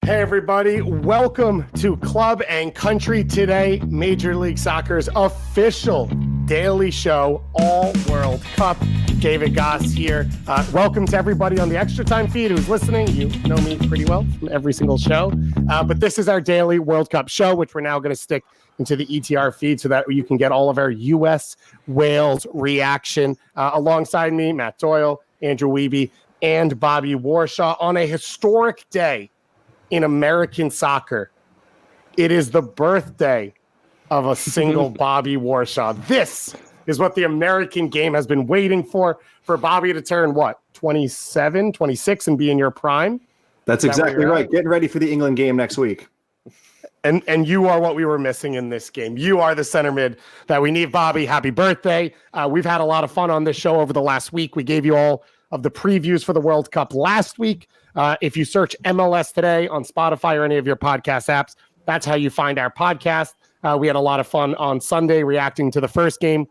Hey everybody, welcome to Club and Country Today, Major League Soccer's official daily show, All World Cup. David Goss here. Welcome to everybody on the Extra Time feed who's listening. You know me pretty well from every single show, but this is our daily World Cup show, which we're now going to stick into the ETR feed so that you can get all of our U.S. Wales reaction. Alongside me, Matt Doyle, Andrew Wiebe, and Bobby Warshaw on a historic day in American soccer. It is the birthday of a single Bobby Warshaw. This is what the American game has been waiting for Bobby to turn, what, 27, 26 and be in your prime? That's exactly right. Getting ready for the England game next week. And you are what we were missing in this game. You are the center mid that we need. Bobby, happy birthday. We've had a lot of fun on this show over the last week. We gave you all of the previews for the World Cup last week. If you search MLS Today on Spotify or any of your podcast apps, that's how you find our podcast. We had a lot of fun on Sunday reacting to the first game,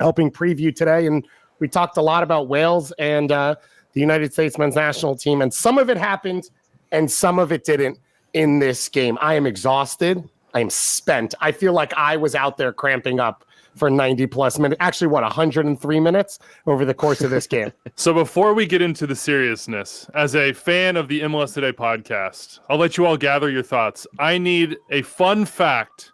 helping preview today. And we talked a lot about Wales and the United States men's national team. And some of it happened and some of it didn't in this game. I am exhausted. I am spent. I feel like I was out there cramping up for 90 plus minutes. Actually, 103 minutes over the course of this game. So before we get into the seriousness, as a fan of the MLS Today podcast, I'll let you all gather your thoughts. I need a fun fact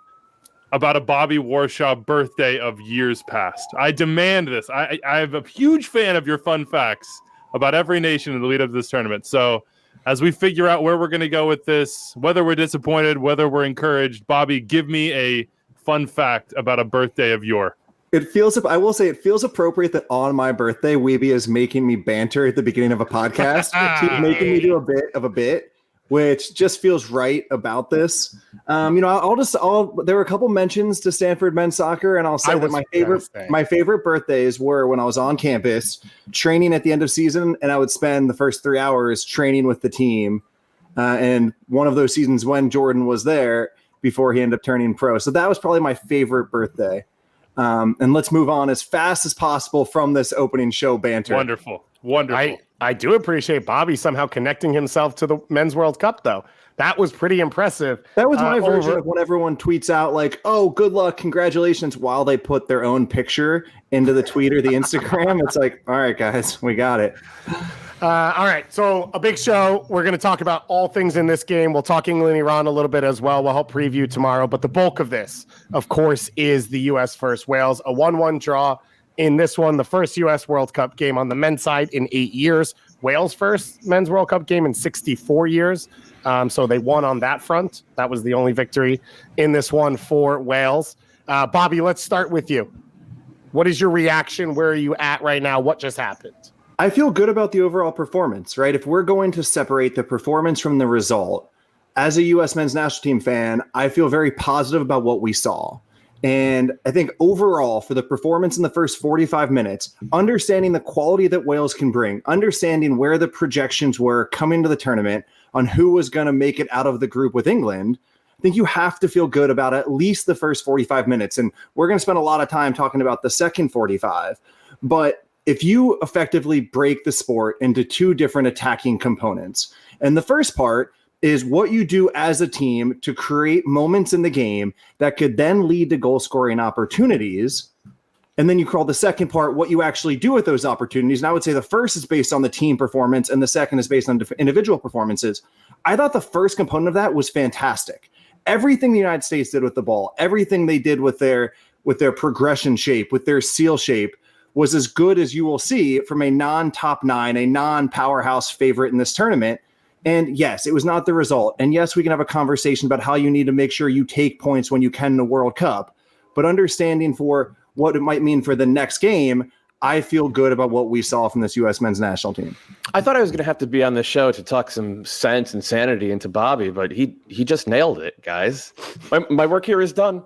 about a Bobby Warshaw birthday of years past. I demand this. I'm a huge fan of your fun facts about every nation in the lead up to this tournament. So as we figure out where we're going to go with this, whether we're disappointed, whether we're encouraged, Bobby, give me a fun fact about a birthday of your. I will say it feels appropriate that on my birthday, Weeby is making me banter at the beginning of a podcast. She's making me do a bit, which just feels right about this. There were a couple mentions to Stanford men's soccer, and I'll say that my favorite birthdays were when I was on campus training at the end of season, and I would spend the first 3 hours training with the team. And one of those seasons when Jordan was there, before he ended up turning pro. So that was probably my favorite birthday. And let's move on as fast as possible from this opening show banter. Wonderful. I do appreciate Bobby somehow connecting himself to the Men's World Cup, though. That was pretty impressive. That was my version of when everyone tweets out like, oh, good luck, congratulations, while they put their own picture into the tweet or the Instagram. It's like, all right, guys, we got it. All right, so a big show. We're going to talk about all things in this game. We'll talk England, Iran a little bit as well. We'll help preview tomorrow. But the bulk of this, of course, is the U.S. versus Wales. A 1-1 draw in this one. The first U.S. World Cup game on the men's side in 8 years. Wales' first men's World Cup game in 64 years. So they won on that front. That was the only victory in this one for Wales. Bobby, let's start with you. What is your reaction? Where are you at right now? What just happened? I feel good about the overall performance, right? If we're going to separate the performance from the result, as a U.S. men's national team fan, I feel very positive about what we saw. And I think overall, for the performance in the first 45 minutes, understanding the quality that Wales can bring, understanding where the projections were coming to the tournament on who was going to make it out of the group with England, I think you have to feel good about at least the first 45 minutes. And we're going to spend a lot of time talking about the second 45. But if you effectively break the sport into two different attacking components, and the first part is what you do as a team to create moments in the game that could then lead to goal scoring opportunities. And then you call the second part what you actually do with those opportunities. And I would say the first is based on the team performance and the second is based on individual performances. I thought the first component of that was fantastic. Everything the United States did with the ball, everything they did with their progression shape, with their seal shape, was as good as you will see from a non-top nine, a non-powerhouse favorite in this tournament. And yes, it was not the result. And yes, we can have a conversation about how you need to make sure you take points when you can in the World Cup. But understanding for what it might mean for the next game, I feel good about what we saw from this U.S. men's national team. I thought I was going to have to be on the show to talk some sense and sanity into Bobby, but he just nailed it, guys. My work here is done.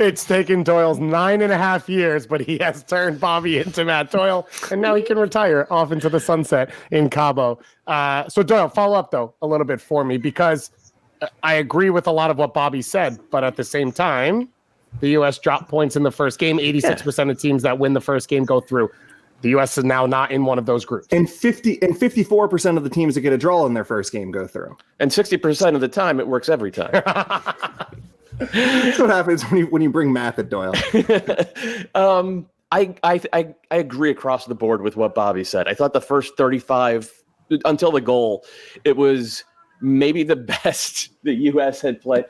It's taken Doyle's 9.5 years, but he has turned Bobby into Matt Doyle, and now he can retire off into the sunset in Cabo. So Doyle, follow up, though, a little bit for me, because I agree with a lot of what Bobby said, but at the same time, the U.S. dropped points in the first game. 86% of teams that win the first game go through. The U.S. is now not in one of those groups. And 54% of the teams that get a draw in their first game go through. And 60% of the time, it works every time. That's what happens when you bring math at Doyle. I agree across the board with what Bobby said. I thought the first 35 until the goal, it was maybe the best the U.S. had played.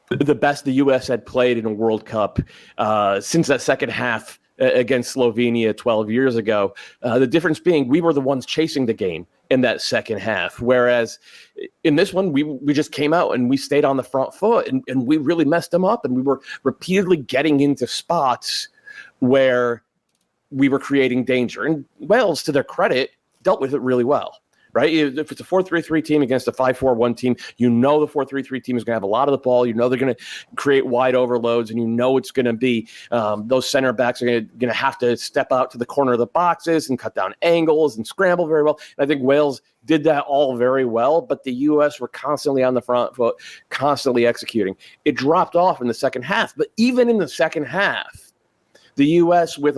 The best the U.S. had played in a World Cup since that second half against Slovenia 12 years ago. The difference being we were the ones chasing the game in that second half, whereas in this one, we just came out and we stayed on the front foot and we really messed them up, and we were repeatedly getting into spots where we were creating danger. And Wales, to their credit, dealt with it really well. Right? If it's a 4-3-3 team against a 5-4-1 team, you know the 4-3-3 team is going to have a lot of the ball. You know they're going to create wide overloads, and you know it's going to be those center backs are going to have to step out to the corner of the boxes and cut down angles and scramble very well. And I think Wales did that all very well, but the U.S. were constantly on the front foot, constantly executing. It dropped off in the second half, but even in the second half, the U.S. with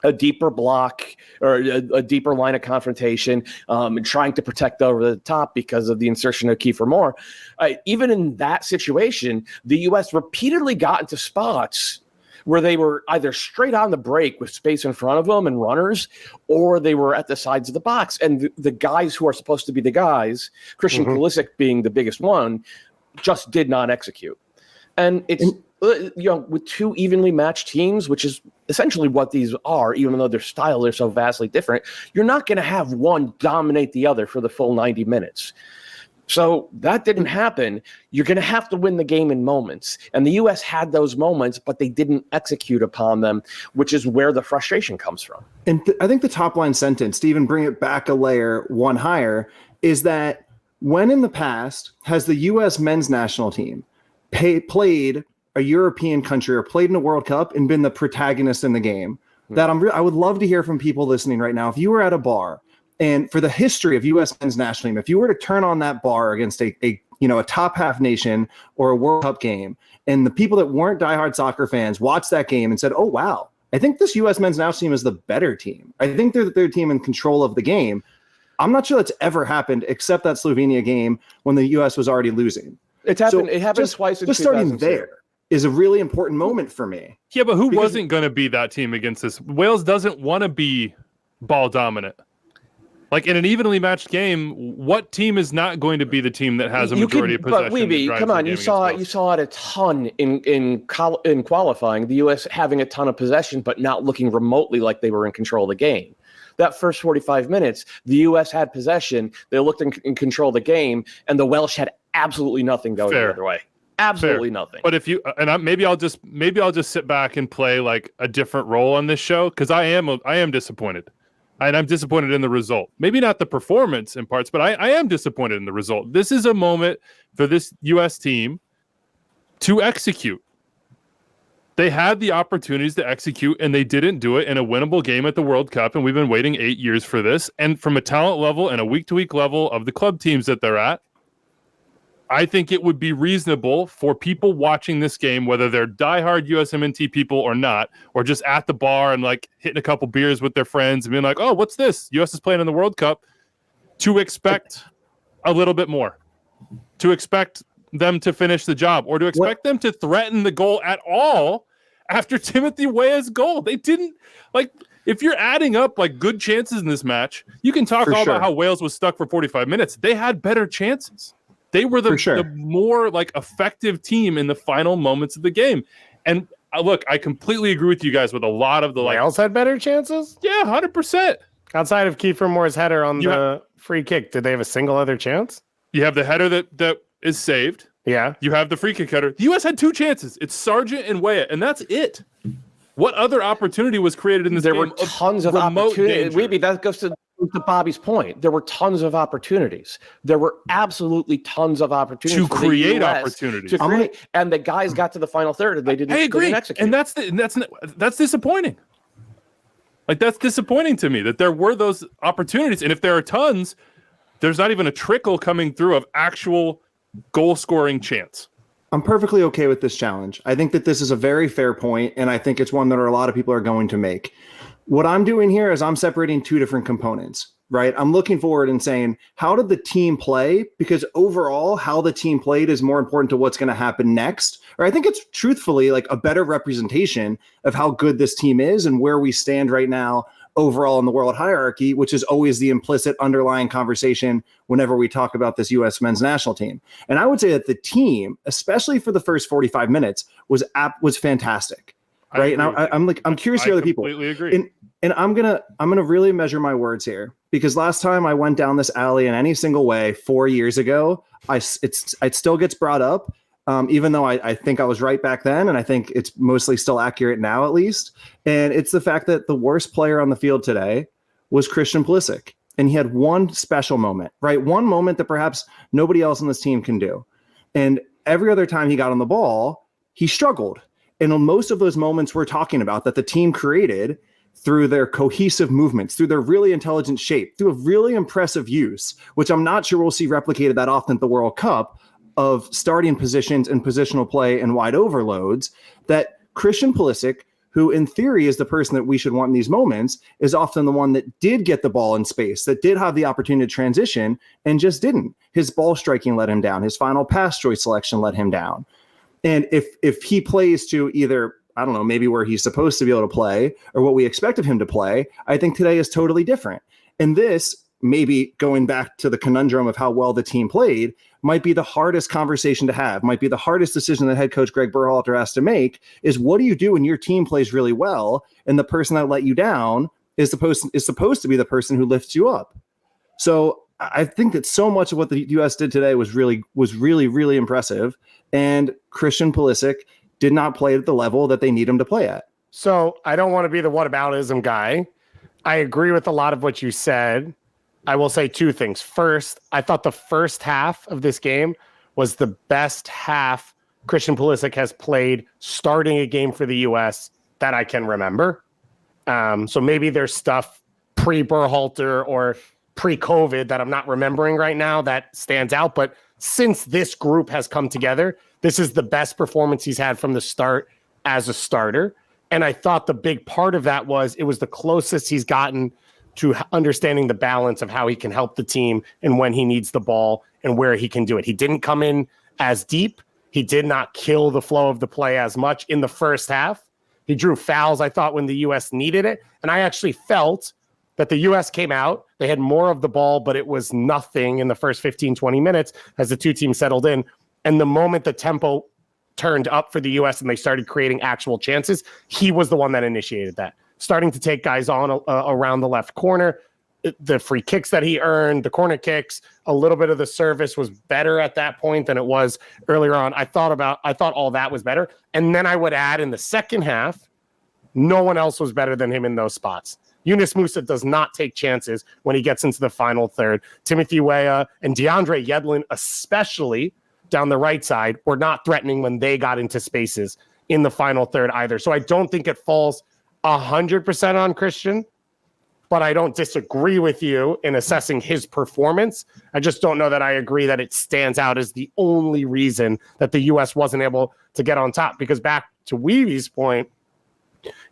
a deeper block or a deeper line of confrontation and trying to protect over the top because of the insertion of Kiefer Moore. Even in that situation, the U.S. repeatedly got into spots where they were either straight on the break with space in front of them and runners, or they were at the sides of the box. And the guys who are supposed to be the guys, Christian Pulisic being the biggest one, just did not execute. And it's... with two evenly matched teams, which is essentially what these are, even though their styles are so vastly different, you're not going to have one dominate the other for the full 90 minutes. So that didn't happen. You're going to have to win the game in moments. And the U.S. had those moments, but they didn't execute upon them, which is where the frustration comes from. And I think the top line sentence, to even bring it back a layer one higher, is that when in the past has the U.S. men's national team played a European country or played in a World Cup and been the protagonist in the game, that I would love to hear from people listening right now. If you were at a bar, and for the history of U.S. men's national team, if you were to turn on that bar against a top half nation or a World Cup game, and the people that weren't diehard soccer fans watched that game and said, "Oh wow, I think this U.S. men's national team is the better team. I think they're the third team in control of the game." I'm not sure that's ever happened except that Slovenia game when the U.S. was already losing. It happened twice in 2006. Just starting there is a really important moment for me. Yeah, but who wasn't going to be that team against this? Wales doesn't want to be ball dominant. Like in an evenly matched game, what team is not going to be the team that has a majority of possession? But Weah, come on, you saw it a ton in qualifying. The U.S. having a ton of possession, but not looking remotely like they were in control of the game. That first 45 minutes, the U.S. had possession. They looked in control of the game, and the Welsh had absolutely nothing going the other way. Absolutely nothing. But if you maybe I'll just sit back and play like a different role on this show, because I am disappointed, and I'm disappointed in the result. Maybe not the performance in parts, but I am disappointed in the result. This is a moment for this U.S. team to execute. They had the opportunities to execute, and they didn't do it in a winnable game at the World Cup, and we've been waiting 8 years for this. And from a talent level and a week-to-week level of the club teams that they're at, I think it would be reasonable for people watching this game, whether they're diehard USMNT people or not, or just at the bar and like hitting a couple beers with their friends and being like, "Oh, what's this? US is playing in the World Cup," to expect a little bit more, to expect them to finish the job, or to expect them to threaten the goal at all after Timothy Weah's goal. They didn't. Like, if you're adding up like good chances in this match, you can talk about how Wales was stuck for 45 minutes. They had better chances. They were the more like effective team in the final moments of the game. And look, I completely agree with you guys with a lot of the Wales had better chances? Yeah, 100%. Outside of Kiefer Moore's header on the free kick, did they have a single other chance? You have the header that is saved. Yeah. You have the free kick header. The U.S. had two chances. It's Sargent and Weah, and that's it. What other opportunity was created in this game? There were tons of opportunities. Maybe that goes to Bobby's point. There were tons of opportunities. There were absolutely tons of opportunities to create opportunities. And the guys got to the final third and they didn't execute. And that's disappointing. Like, that's disappointing to me that there were those opportunities. And if there are tons, there's not even a trickle coming through of actual goal scoring chance. I'm perfectly okay with this challenge. I think that this is a very fair point, and I think it's one that a lot of people are going to make. What I'm doing here is I'm separating two different components, right? I'm looking forward and saying, how did the team play? Because overall, how the team played is more important to what's going to happen next. Or I think it's truthfully like a better representation of how good this team is and where we stand right now overall in the world hierarchy, which is always the implicit underlying conversation whenever we talk about this U.S. men's national team. And I would say that the team, especially for the first 45 minutes, was fantastic. Right. And I'm curious to other people. I completely agree. And I'm gonna really measure my words here, because last time I went down this alley in any single way 4 years ago, it still gets brought up, even though I think I was right back then, and I think it's mostly still accurate now, at least. And it's the fact that the worst player on the field today was Christian Pulisic, and he had one special moment, right? One moment that perhaps nobody else on this team can do, and every other time he got on the ball, he struggled. And on most of those moments we're talking about that the team created through their cohesive movements, through their really intelligent shape, through a really impressive use, which I'm not sure we'll see replicated that often at the World Cup, of starting positions and positional play and wide overloads, that Christian Pulisic, who in theory is the person that we should want in these moments, is often the one that did get the ball in space, that did have the opportunity to transition and just didn't. His ball striking let him down. His final pass choice selection let him down. And if he plays to either, I don't know, maybe where he's supposed to be able to play or what we expect of him to play, I think today is totally different. And this, maybe going back to the conundrum of how well the team played, might be the hardest conversation to have, might be the hardest decision that head coach Greg Berhalter has to make, is what do you do when your team plays really well and the person that let you down is supposed to be the person who lifts you up? So I think that so much of what the U.S. did today was really, really impressive. And Christian Pulisic did not play at the level that they need him to play at. So I don't want to be the whataboutism guy. I agree with a lot of what you said. I will say two things. First, I thought the first half of this game was the best half Christian Pulisic has played starting a game for the U.S. that I can remember. So maybe there's stuff pre-Berhalter or pre-COVID that I'm not remembering right now that stands out. But since this group has come together, this is the best performance he's had from the start as a starter. And I thought the big part of that was it was the closest he's gotten to understanding the balance of how he can help the team and when he needs the ball and where he can do it. He didn't come in as deep. He did not kill the flow of the play as much in the first half. He drew fouls, I thought, when the U.S. needed it. And I actually felt that the U.S. came out, they had more of the ball, but it was nothing in the first 15, 20 minutes as the two teams settled in. And the moment the tempo turned up for the U.S. and they started creating actual chances, he was the one that initiated that. Starting to take guys on around the left corner, the free kicks that he earned, the corner kicks, a little bit of the service was better at that point than it was earlier on. I thought all that was better. And then I would add in the second half, no one else was better than him in those spots. Yunus Musa does not take chances when he gets into the final third. Timothy Weah and DeAndre Yedlin, especially down the right side, were not threatening when they got into spaces in the final third either. So I don't think it falls 100% on Christian, but I don't disagree with you in assessing his performance. I just don't know that I agree that it stands out as the only reason that the U.S. wasn't able to get on top. Because back to Weavy's point,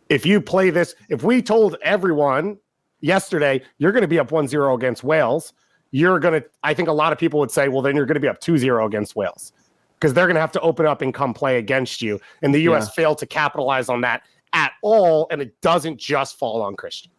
if you play this, if we told everyone yesterday, you're going to be up 1-0 against Wales, I think a lot of people would say, well, then you're going to be up 2-0 against Wales because they're going to have to open up and come play against you. And the U.S. failed to capitalize on that at all. And it doesn't just fall on Christian.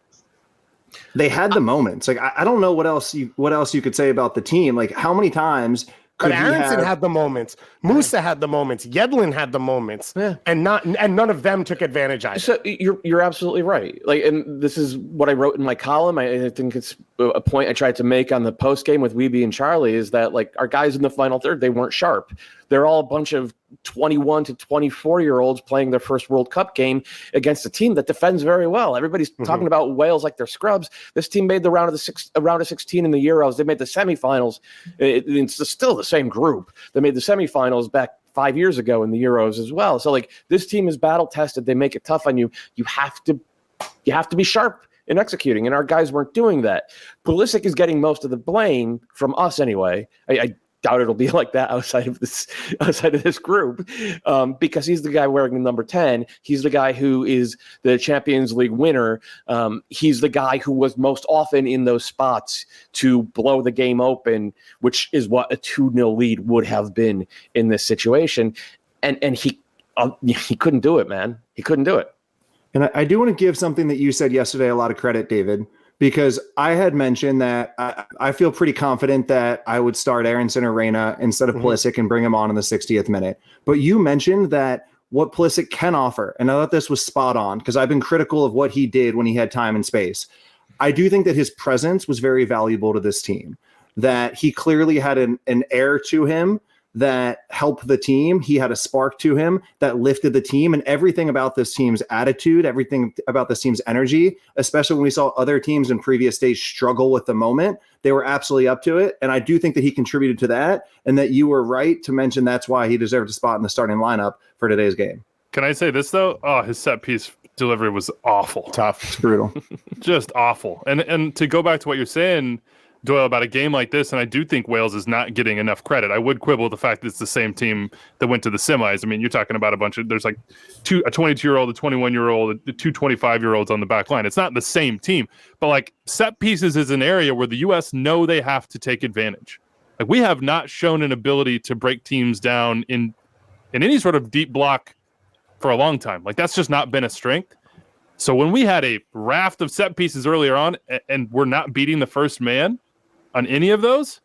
They had the moments. Like, I don't know what else you could say about the team. Like, how many times But Aronson had the moments. Musa had the moments. Yedlin had the moments, and none of them took advantage either. So you're absolutely right. Like, and this is what I wrote in my column. I think it's a point I tried to make on the post game with Weeby and Charlie is that like our guys in the final third, they weren't sharp. They're all a bunch of 21 to 24-year-olds playing their first World Cup game against a team that defends very well. Everybody's talking about Wales like they're scrubs. This team made the round of 16 in the Euros. They made the semifinals. It's still the same group. They made the semifinals back 5 years ago in the Euros as well. So like this team is battle tested. They make it tough on you. You have to be sharp in executing, and our guys weren't doing that. Pulisic is getting most of the blame from us anyway. doubt it'll be like that outside of this group, because he's the guy wearing the number 10. He's the guy who is the Champions League winner. He's the guy who was most often in those spots to blow the game open, which is what a 2-0 lead would have been in this situation. And he couldn't do it, man. He couldn't do it. And I do want to give something that you said yesterday a lot of credit, David, because I had mentioned that I feel pretty confident that I would start Aronson or Reyna instead of Pulisic and bring him on in the 60th minute. But you mentioned that what Pulisic can offer, and I thought this was spot on because I've been critical of what he did when he had time and space. I do think that his presence was very valuable to this team, that he clearly had an air to him that helped the team. He had a spark to him that lifted the team, and everything about this team's attitude, everything about this team's energy, especially when we saw other teams in previous days struggle with the moment, they were absolutely up to it. And I do think that he contributed to that, and that you were right to mention that's why he deserved a spot in the starting lineup for today's game. Can I say this though? Oh, his set piece delivery was awful. Tough. It's brutal. Just awful. And to go back to what you're saying, Doyle, about a game like this, and I do think Wales is not getting enough credit. I would quibble with the fact that it's the same team that went to the semis. I mean, you're talking about there's like a 22-year-old, a 21-year-old, the 2 25-year-olds on the back line. It's not the same team, but like set pieces is an area where the U.S. know they have to take advantage. Like we have not shown an ability to break teams down in any sort of deep block for a long time. Like that's just not been a strength. So when we had a raft of set pieces earlier on and we're not beating the first man on any of those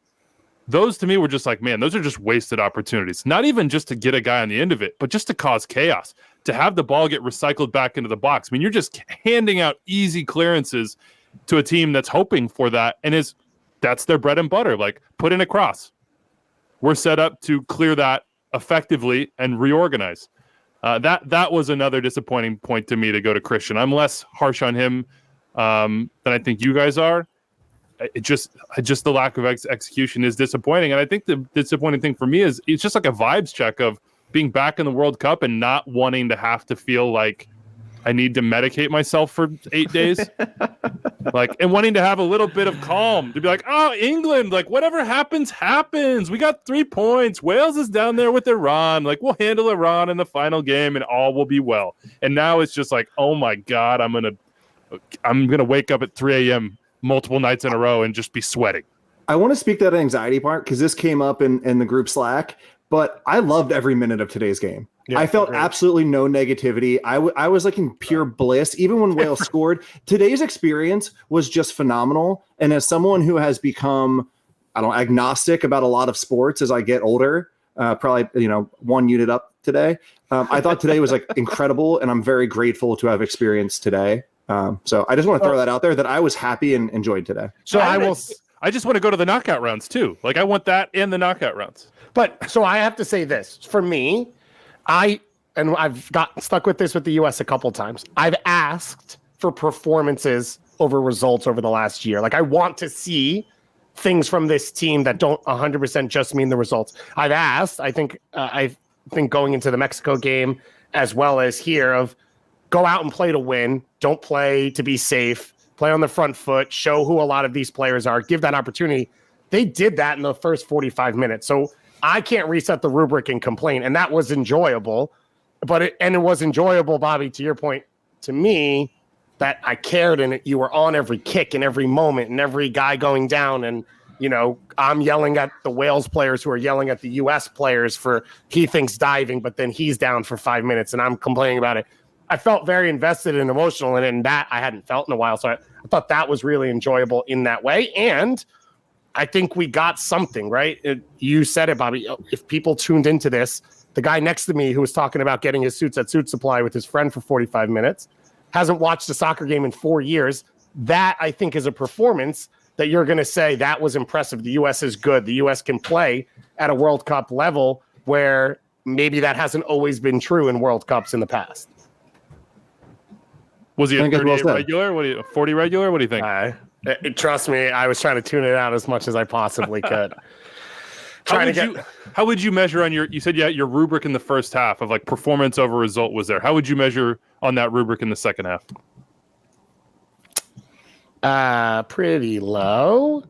to me were just like, man, those are just wasted opportunities. Not even just to get a guy on the end of it, but just to cause chaos, to have the ball get recycled back into the box. I mean, you're just handing out easy clearances to a team that's hoping for that, and that's their bread and butter. Like, put in a cross. We're set up to clear that effectively and reorganize. That was another disappointing point to me to go to Christian. I'm less harsh on him than I think you guys are. Just the lack of execution is disappointing. And I think the disappointing thing for me is it's just like a vibes check of being back in the World Cup and not wanting to have to feel like I need to medicate myself for 8 days. And wanting to have a little bit of calm to be like, oh, England, like whatever happens. We got 3 points. Wales is down there with Iran. Like we'll handle Iran in the final game and all will be well. And now it's just like, oh my God, I'm going to wake up at 3 a.m. multiple nights in a row and just be sweating. I want to speak that anxiety part because this came up in the group Slack, but I loved every minute of today's game. Yeah, I felt absolutely no negativity. I was like in pure bliss. Even when Wales scored, today's experience was just phenomenal. And as someone who has become, agnostic about a lot of sports as I get older, probably, 1 unit up today. I thought today was like incredible, and I'm very grateful to have experienced today. So I just want to throw that out there that I was happy and enjoyed today. So I just want to go to the knockout rounds too. Like I want that in the knockout rounds. But so I have to say this for me, I've got stuck with this with the U.S. a couple times. I've asked for performances over results over the last year. Like I want to see things from this team that don't 100% just mean the results. I've asked, I think going into the Mexico game as well as here of go out and play to win. Don't play to be safe. Play on the front foot. Show who a lot of these players are. Give that opportunity. They did that in the first 45 minutes. So I can't reset the rubric and complain. And that was enjoyable. But it was enjoyable, Bobby, to your point, to me, that I cared and you were on every kick and every moment and every guy going down. And, I'm yelling at the Wales players who are yelling at the U.S. players for he thinks diving, but then he's down for 5 minutes and I'm complaining about it. I felt very invested and emotional, and in that I hadn't felt in a while. So I thought that was really enjoyable in that way. And I think we got something, right? You said it, Bobby. If people tuned into this, the guy next to me who was talking about getting his suits at Suit Supply with his friend for 45 minutes hasn't watched a soccer game in 4 years. That, I think, is a performance that you're going to say that was impressive. The U.S. is good. The U.S. can play at a World Cup level where maybe that hasn't always been true in World Cups in the past. Was he a 38 regular? 40 regular? What do you think? Trust me, I was trying to tune it out as much as I possibly could. How would you measure on you said your rubric in the first half of like performance over result was there. How would you measure on that rubric in the second half? Pretty low.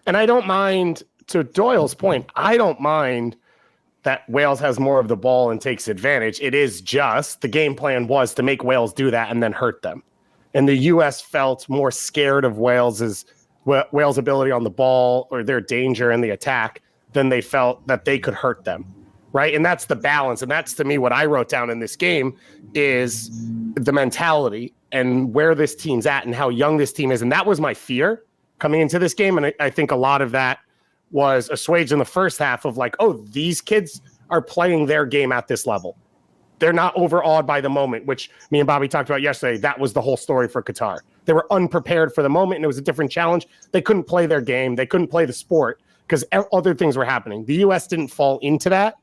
And I don't mind to Doyle's point, I don't mind that Wales has more of the ball and takes advantage. It is just the game plan was to make Wales do that and then hurt them. And the U.S. felt more scared of Wales' ability on the ball or their danger in the attack than they felt that they could hurt them, right? And that's the balance. And that's, to me, what I wrote down in this game is the mentality and where this team's at and how young this team is. And that was my fear coming into this game. And I think a lot of that was assuaged in the first half of like, oh, these kids are playing their game at this level. They're not overawed by the moment, which me and Bobby talked about yesterday. That was the whole story for Qatar. They were unprepared for the moment, and it was a different challenge. They couldn't play their game. They couldn't play the sport because other things were happening. The U.S. didn't fall into that.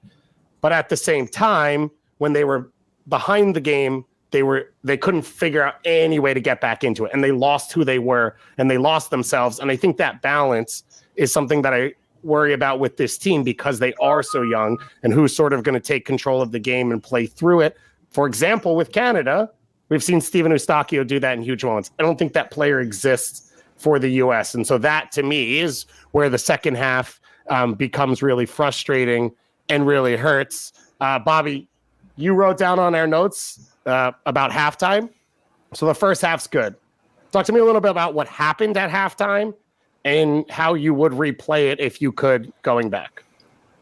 But at the same time, when they were behind the game, they couldn't figure out any way to get back into it. And they lost who they were, and they lost themselves. And I think that balance is something that I worry about with this team because they are so young and who's sort of going to take control of the game and play through it. For example, with Canada, we've seen Steven Eustachio do that in huge moments. I don't think that player exists for the U.S. And so that, to me, is where the second half becomes really frustrating and really hurts. Bobby, you wrote down on our notes about halftime. So the first half's good. Talk to me a little bit about what happened at halftime and how you would replay it if you could going back.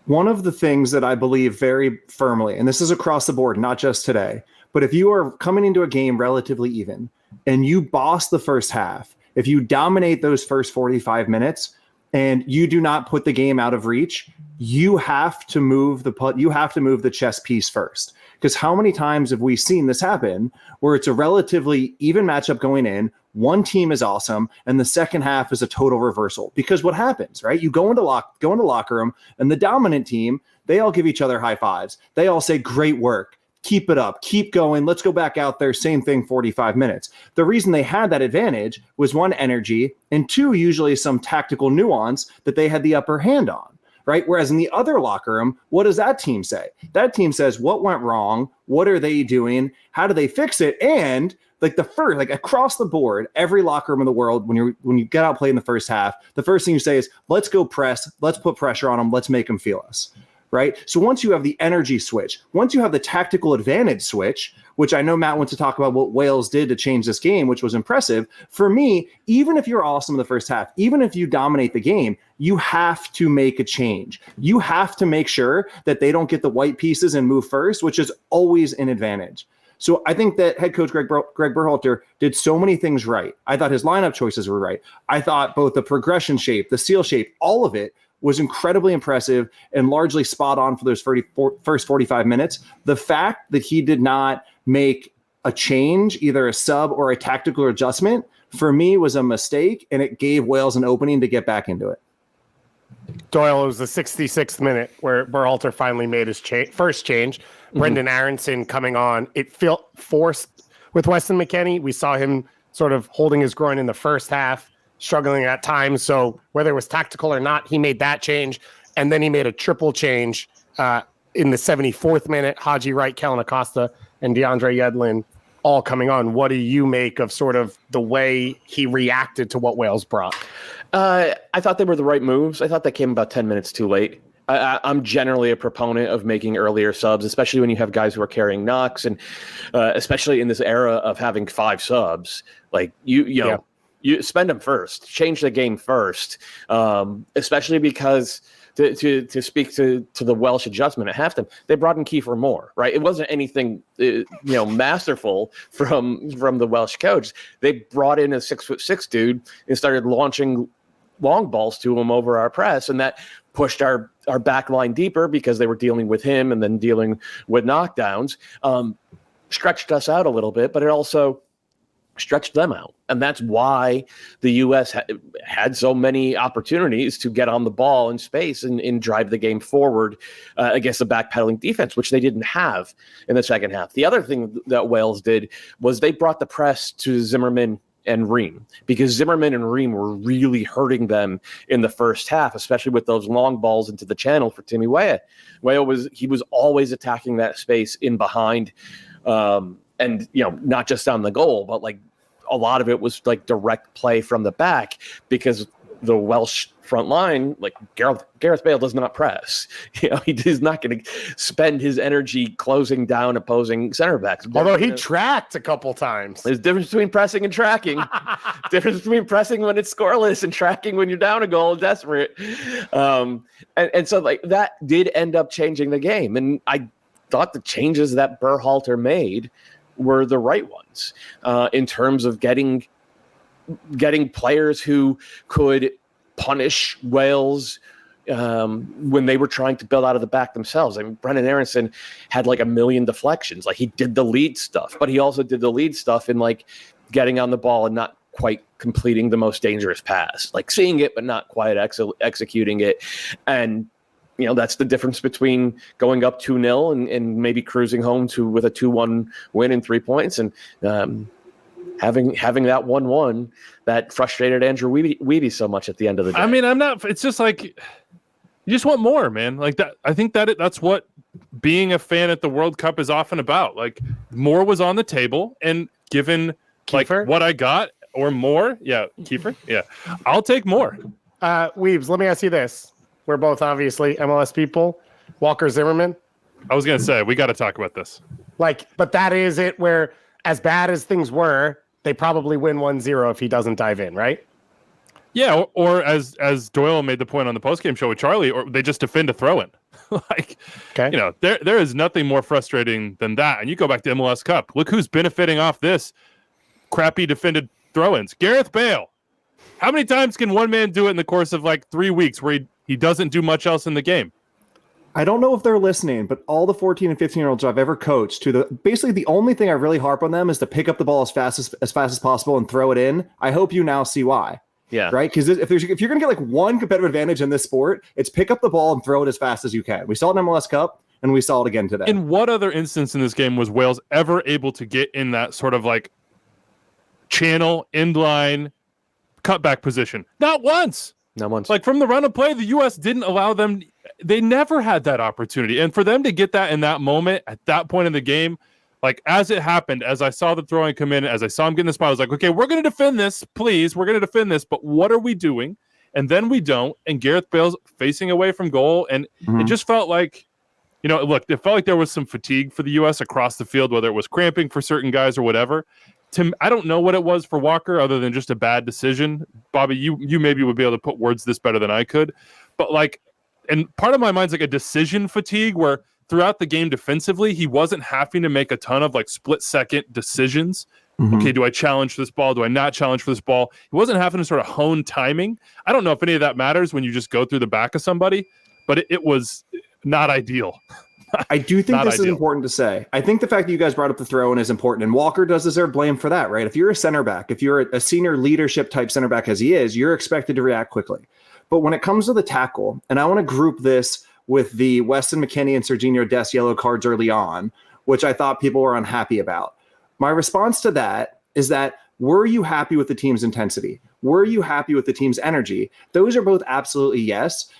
One of the things that I believe very firmly, and this is across the board, not just today, but if you are coming into a game relatively even and you boss the first half, if you dominate those first 45 minutes and you do not put the game out of reach, you have to move the chess piece first. Because how many times have we seen this happen where it's a relatively even matchup going in, one team is awesome, and the second half is a total reversal? Because what happens, right? You go into locker room, and the dominant team, they all give each other high fives. They all say, great work. Keep it up. Keep going. Let's go back out there. Same thing, 45 minutes. The reason they had that advantage was one, energy, and two, usually some tactical nuance that they had the upper hand on. Right? Whereas in the other locker room, what does that team say? That team says, what went wrong? What are they doing? How do they fix it? And across the board, every locker room in the world, when you get out playing the first half, the first thing you say is, let's go press, let's put pressure on them, let's make them feel us. Right? So once you have the energy switch, once you have the tactical advantage switch, which I know Matt wants to talk about what Wales did to change this game, which was impressive. For me, even if you're awesome in the first half, even if you dominate the game, you have to make a change. You have to make sure that they don't get the white pieces and move first, which is always an advantage. So I think that head coach Greg Berhalter did so many things right. I thought his lineup choices were right. I thought both the progression shape, the seal shape, all of it was incredibly impressive and largely spot on for those first 45 minutes. The fact that he did not make a change, either a sub or a tactical adjustment, for me was a mistake, and it gave Wales an opening to get back into it. Doyle, it was the 66th minute where Berhalter finally made his first change. Brendan Aronson coming on. It felt forced with Weston McKennie. We saw him sort of holding his groin in the first half, struggling at times. So whether it was tactical or not, he made that change. And then he made a triple change in the 74th minute. Haji Wright, Kellen Acosta, and DeAndre Yedlin all coming on. What do you make of sort of the way he reacted to what Wales brought? I thought they were the right moves. I thought they came about 10 minutes too late. I'm generally a proponent of making earlier subs, especially when you have guys who are carrying knocks, and especially in this era of having 5 subs. Like you know, you spend them first, change the game first, especially because to speak to the Welsh adjustment at halftime, they brought in Kiefer Moore, right? It wasn't anything masterful from the Welsh coach. They brought in a 6'6" dude and started launching long balls to him over our press, and that pushed our back line deeper because they were dealing with him and then dealing with knockdowns. Stretched us out a little bit, but it also stretched them out. And that's why the U.S. had so many opportunities to get on the ball in space and drive the game forward against the backpedaling defense, which they didn't have in the second half. The other thing that Wales did was they brought the press to Zimmerman and Ream, because Zimmerman and Ream were really hurting them in the first half, especially with those long balls into the channel for Timmy Weah. Weah was always attacking that space in behind, and not just on the goal, but like a lot of it was like direct play from the back, because the Welsh front line, like Gareth Bale does not press. He's not going to spend his energy closing down opposing center backs. Although he tracked a couple times. There's a difference between pressing and tracking. Difference between pressing when it's scoreless and tracking when you're down a goal and desperate. And so like that did end up changing the game. And I thought the changes that Berhalter made were the right ones in terms of getting players who could punish Wales when they were trying to build out of the back themselves. I mean, Brendan Aronson had like a million deflections. Like he did the lead stuff, but he also did the lead stuff in like getting on the ball and not quite completing the most dangerous pass, like seeing it, but not quite executing it. And, that's the difference between going up 2-0 and maybe cruising home with a 2-1 win and 3 points and, having that 1-1 that frustrated Andrew Weedy so much at the end of the day. I mean, it's just like, you just want more, man. Like that. I think that's what being a fan at the World Cup is often about. Like more was on the table, and given Kiefer? like what I got or more. Yeah. Kiefer. Yeah. I'll take more. Weebs, let me ask you this. We're both obviously MLS people. Walker Zimmerman. I was going to say, we got to talk about this. But that is it where as bad as things were, they probably win 1-0 if he doesn't dive in, right? Yeah, or as Doyle made the point on the postgame show with Charlie, or they just defend a throw-in. Okay. There is nothing more frustrating than that. And you go back to MLS Cup. Look who's benefiting off this crappy defended throw-ins. Gareth Bale. How many times can one man do it in the course of like 3 weeks where he doesn't do much else in the game? I don't know if they're listening, but all the 14 and 15-year-olds I've ever coached, basically the only thing I really harp on them is to pick up the ball as fast as possible and throw it in. I hope you now see why. Yeah. Right? Because if you're going to get like one competitive advantage in this sport, it's pick up the ball and throw it as fast as you can. We saw it in MLS Cup, and we saw it again today. In what other instance in this game was Wales ever able to get in that sort of like channel, end line, cutback position? Not once. Not once. Like from the run of play, the U.S. didn't allow them. They never had that opportunity. And for them to get that in that moment, at that point in the game, like as it happened, as I saw the throwing come in, as I saw him get in the spot, I was like, okay, we're going to defend this, please. We're going to defend this. But what are we doing? And then we don't. And Gareth Bale's facing away from goal. And it just felt like, look, it felt like there was some fatigue for the U.S. across the field, whether it was cramping for certain guys or whatever. I don't know what it was for Walker other than just a bad decision. Bobby, you maybe would be able to put words this better than I could. But like, and part of my mind's like a decision fatigue where throughout the game defensively, he wasn't having to make a ton of like split-second decisions. Okay, do I challenge for this ball? Do I not challenge for this ball? He wasn't having to sort of hone timing. I don't know if any of that matters when you just go through the back of somebody, but it was not ideal. I do think this is important to say. I think the fact that you guys brought up the throw-in is important, and Walker does deserve blame for that, right? If you're a center back, if you're a senior leadership type center back as he is, you're expected to react quickly. But when it comes to the tackle, and I want to group this with the Weston McKennie and Serginho Dest yellow cards early on, which I thought people were unhappy about. My response to that is that, were you happy with the team's intensity? Were you happy with the team's energy? Those are both absolutely yes.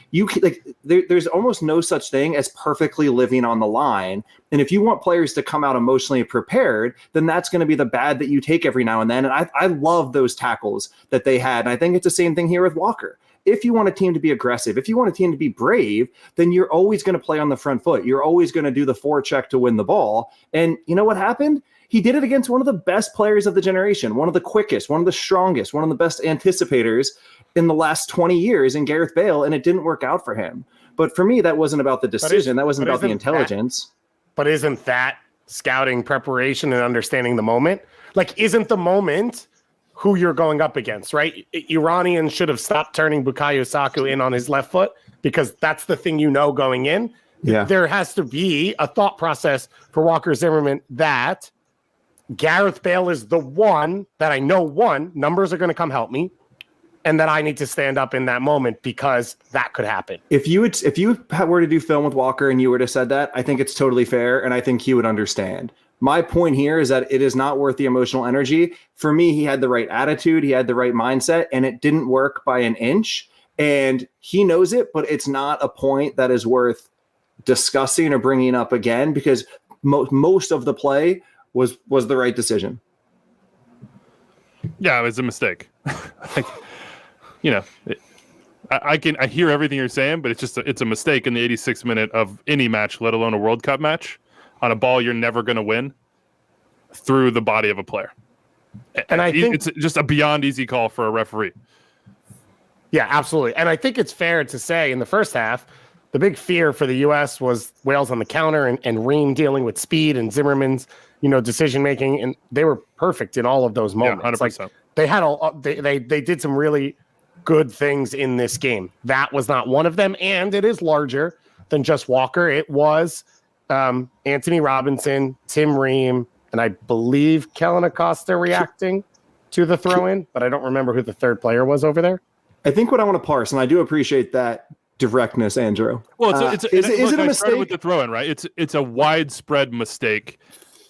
There's almost no such thing as perfectly living on the line. And if you want players to come out emotionally prepared, then that's going to be the bad that you take every now and then. And I love those tackles that they had. And I think it's the same thing here with Walker. If you want a team to be aggressive, if you want a team to be brave, then you're always going to play on the front foot. You're always going to do the forecheck to win the ball. And you know what happened? He did it against one of the best players of the generation, one of the quickest, one of the strongest, one of the best anticipators in the last 20 years in Gareth Bale, and it didn't work out for him. But for me, that wasn't about the decision. That wasn't about the intelligence. But isn't that scouting preparation and understanding the moment? Like, isn't the moment who you're going up against, right? Iranians should have stopped turning Bukayo Saka in on his left foot because that's the thing going in. Yeah. There has to be a thought process for Walker Zimmerman that Gareth Bale is the one that I know numbers are going to come help me, and that I need to stand up in that moment because that could happen. If you were to do film with Walker and you were to said that, I think it's totally fair, and I think he would understand. My point here is that it is not worth the emotional energy. For me, he had the right attitude, he had the right mindset, and it didn't work by an inch. And he knows it, but it's not a point that is worth discussing or bringing up again because most of the play was the right decision. Yeah, it was a mistake. I hear everything you're saying, but it's a mistake in the 86th minute of any match, let alone a World Cup match, on a ball you're never going to win through the body of a player. And I think it's just a beyond easy call for a referee. Yeah, absolutely. And I think it's fair to say in the first half, the big fear for the U.S. was Wales on the counter and Ream dealing with speed and Zimmerman's, decision making, and they were perfect in all of those moments. Yeah, 100%. Like they had they did some really good things in this game. That was not one of them, and it is larger than just Walker. It was Anthony Robinson, Tim Ream, and I believe Kellen Acosta reacting to the throw-in, but I don't remember who the third player was over there. I think what I want to parse, and I do appreciate that directness, Andrew. Well, is it a mistake with the throw-in? Right, it's a widespread mistake,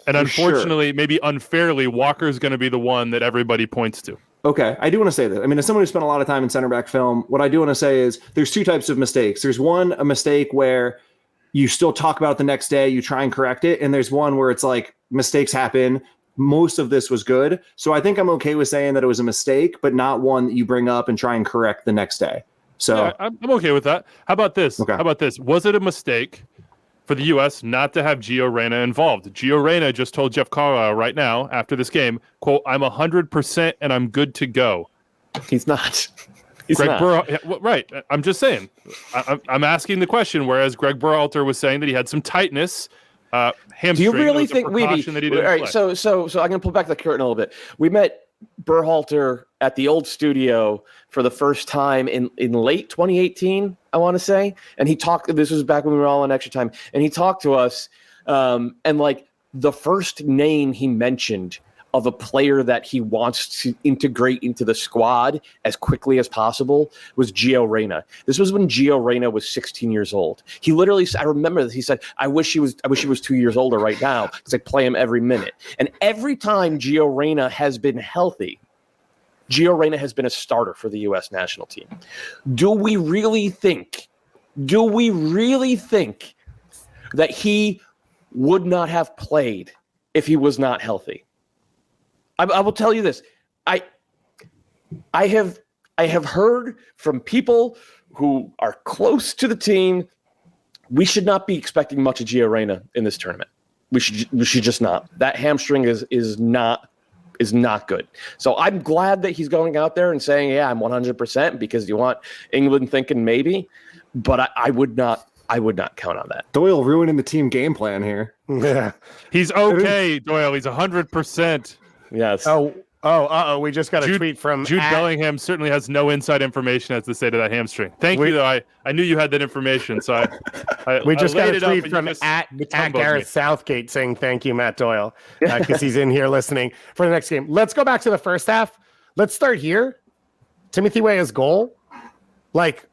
and unfortunately, maybe unfairly, Walker's going to be the one that everybody points to. Okay, I do want to say that. I mean, as someone who spent a lot of time in center back film, what I do want to say is there's two types of mistakes. There's a mistake where you still talk about it the next day, you try and correct it, and there's one where it's like mistakes happen. Most of this was good. So I think I'm okay with saying that it was a mistake, but not one that you bring up and try and correct the next day. So yeah, I'm okay with that. How about this? Okay. How about this? Was it a mistake for the U.S. not to have Gio Reyna involved? Gio Reyna just told Jeff Carlisle right now after this game, quote, "I'm 100% and I'm good to go." He's not. Right. I'm just saying. I'm asking the question, whereas Greg Berhalter was saying that he had some tightness. Hamstring. Do you really think Weah? All right, so I'm going to pull back the curtain a little bit. We met Berhalter at the old studio for the first time in late 2018, I want to say, and he talked. This was back when we were all on extra time, and he talked to us. And like the first name he mentioned of a player that he wants to integrate into the squad as quickly as possible was Gio Reyna. This was when Gio Reyna was 16 years old. He literally, I remember that he said, I wish he was 2 years older right now because I play him every minute. And every time Gio Reyna has been healthy, Gio Reyna has been a starter for the U.S. national team. Do we really think that he would not have played if he was not healthy? I will tell you this. I have heard from people who are close to the team, we should not be expecting much of Gio Reyna in this tournament. We should just not. That hamstring is not good. So I'm glad that he's going out there and saying, yeah, I'm 100% because you want England thinking maybe, but I would not count on that. Doyle ruining the team game plan here. Yeah. He's okay, Doyle. He's 100%. Yes. We just got a tweet from Jude Bellingham. Certainly has no inside information as to say to that hamstring. Thank you, though. I knew you had that information, so we just got a tweet from at Gareth Southgate saying thank you, Matt Doyle, because he's in here listening for the next game. Let's go back to the first half. Let's start here. Timothy Weah's goal. Like,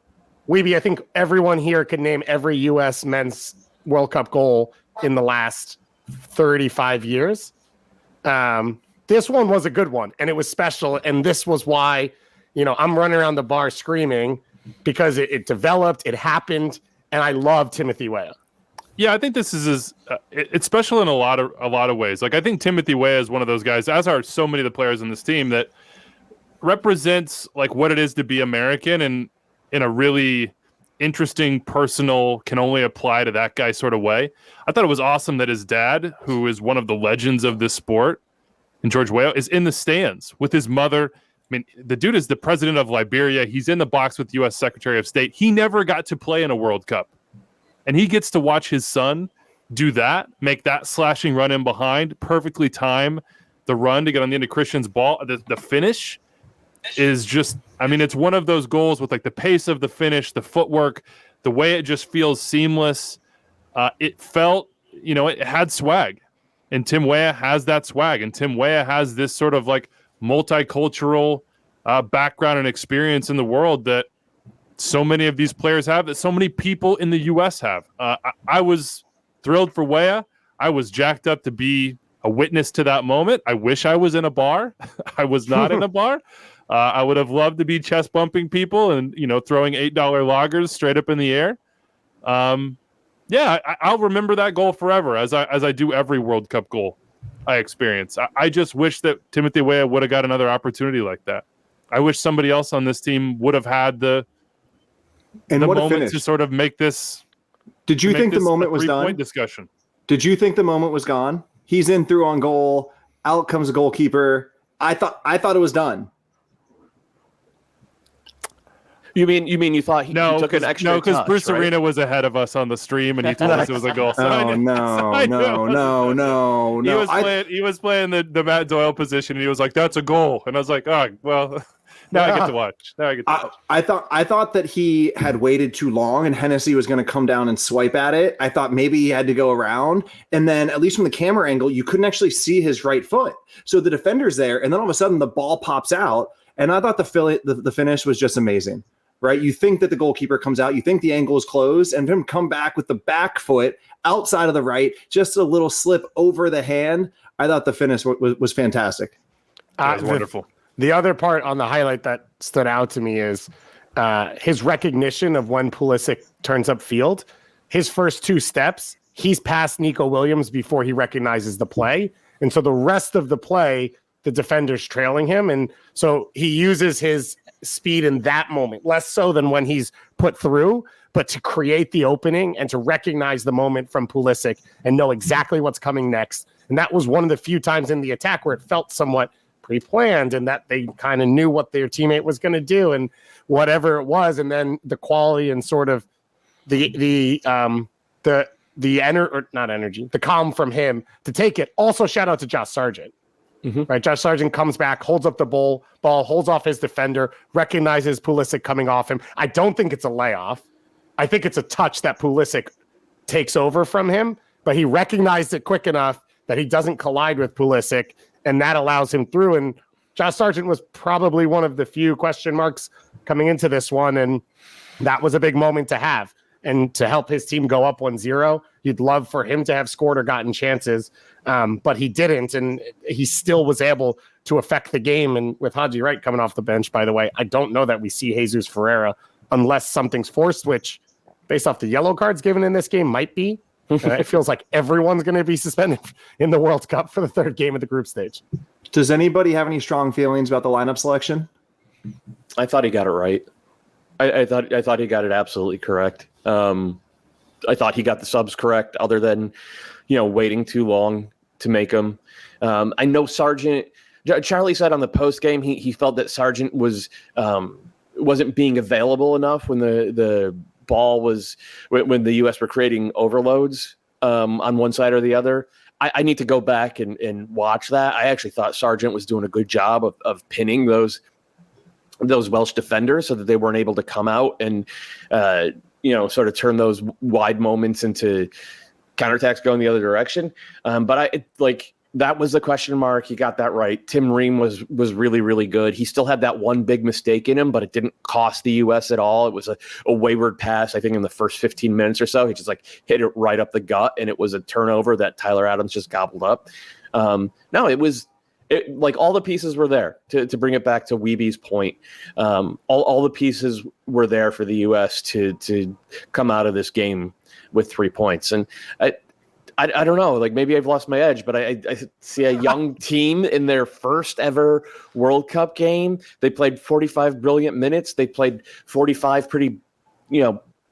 Weeby, I think everyone here could name every U.S. men's World Cup goal in the last 35 years. This one was a good one, and it was special, and this was why, I'm running around the bar screaming because it developed, it happened, and I love Timothy Weah. Yeah, I think this is it's special in a lot of ways. Like I think Timothy Weah is one of those guys, as are so many of the players on this team, that represents like what it is to be American, and in a really interesting, personal, can only apply to that guy sort of way. I thought it was awesome that his dad, who is one of the legends of this sport, and George Weah, is in the stands with his mother. I mean, the dude is the president of Liberia. He's in the box with U.S. Secretary of State. He never got to play in a World Cup. And he gets to watch his son do that, make that slashing run in behind, perfectly time the run to get on the end of Christian's ball. The finish is just, it's one of those goals with like the pace of the finish, the footwork, the way it just feels seamless. It felt, it had swag. And Tim Weah has that swag. And Tim Weah has this sort of like multicultural background and experience in the world that so many of these players have, that so many people in the U.S. have. I was thrilled for Weah. I was jacked up to be a witness to that moment. I wish I was in a bar. I was not in a bar. I would have loved to be chest bumping people and, throwing $8 lagers straight up in the air. Yeah, I'll remember that goal forever, as I do every World Cup goal I experience. I just wish that Timothy Weah would have got another opportunity like that. I wish somebody else on this team would have had the And the what a moment finish. to sort of make this. Did you think the moment was done? Discussion. Did you think the moment was gone? He's in through on goal. Out comes the goalkeeper. I thought it was done. You mean you thought he took an extra? No, because touch, Bruce right? Arena was ahead of us on the stream, and he told us it was a goal. So Oh, no. He was playing the Matt Doyle position, and he was like, "That's a goal," and I was like, "Oh, well." Now I get to watch. I thought that he had waited too long and Hennessy was going to come down and swipe at it. I thought maybe he had to go around. And then at least from the camera angle, you couldn't actually see his right foot. So the defender's there. And then all of a sudden the ball pops out. And I thought the finish was just amazing, right? You think that the goalkeeper comes out. You think the angle is closed. And him come back with the back foot outside of the right, just a little slip over the hand. I thought the finish was fantastic. That was wonderful. The other part on the highlight that stood out to me is his recognition of when Pulisic turns up field. His first two steps, he's past Nico Williams before he recognizes the play. And so the rest of the play, the defender's trailing him. And so he uses his speed in that moment, less so than when he's put through, but to create the opening and to recognize the moment from Pulisic and know exactly what's coming next. And that was one of the few times in the attack where it felt somewhat pre-planned and that they kind of knew what their teammate was going to do and whatever it was. And then the quality and sort of the calm from him to take it. Also, shout out to Josh Sargent. Right, Josh Sargent comes back, holds up the ball, holds off his defender, recognizes Pulisic coming off him. I don't think it's a layoff. I think it's a touch that Pulisic takes over from him, but he recognized it quick enough that he doesn't collide with Pulisic, and that allows him through. And Josh Sargent was probably one of the few question marks coming into this one, and that was a big moment to have. And to help his team go up 1-0, you'd love for him to have scored or gotten chances, but he didn't, and he still was able to affect the game. And with Haji Wright coming off the bench, by the way, I don't know that we see Jesus Ferreira unless something's forced, which, based off the yellow cards given in this game, might be. It feels like everyone's going to be suspended in the World Cup for the third game of the group stage. Does anybody have any strong feelings about the lineup selection? I thought he got it right. I thought he got it absolutely correct. I thought he got the subs correct, other than, waiting too long to make them. I know Sargent. Charlie said on the post game he felt that Sargent wasn't being available enough when the ball was when the U.S. were creating overloads on one side or the other. I need to go back and watch that. I actually thought Sargent was doing a good job of pinning those Welsh defenders so that they weren't able to come out and sort of turn those wide moments into counterattacks going the other direction. But that was the question mark. He got that right. Tim Ream was really, really good. He still had that one big mistake in him, but it didn't cost the U.S. at all. It was a wayward pass, I think, in the first 15 minutes or so. He just hit it right up the gut, and it was a turnover that Tyler Adams just gobbled up. All the pieces were there to bring it back to Weeby's point. All the pieces were there for the U.S. to come out of this game with 3 points. And I don't know, maybe I've lost my edge, but I see a young team in their first ever World Cup game. They played 45 brilliant minutes. They played 45 pretty,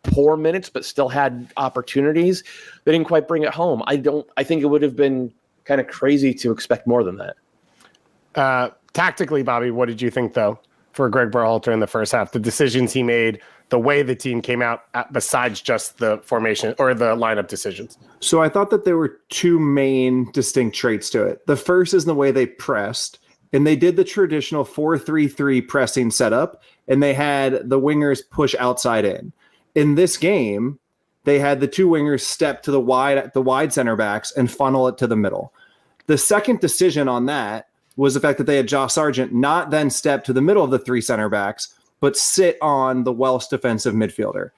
poor minutes, but still had opportunities. They didn't quite bring it home. I think it would have been kind of crazy to expect more than that. Tactically, Bobby, what did you think, though, for Greg Berhalter in the first half? The decisions he made, the way the team came out, besides just the formation or the lineup decisions? So I thought that there were two main distinct traits to it. The first is the way they pressed, and they did the traditional 4-3-3 pressing setup, and they had the wingers push outside in. In this game, they had the two wingers step to the wide center backs and funnel it to the middle. The second decision on that was the fact that they had Josh Sargent not then step to the middle of the three center backs, but sit on the Welsh defensive midfielder.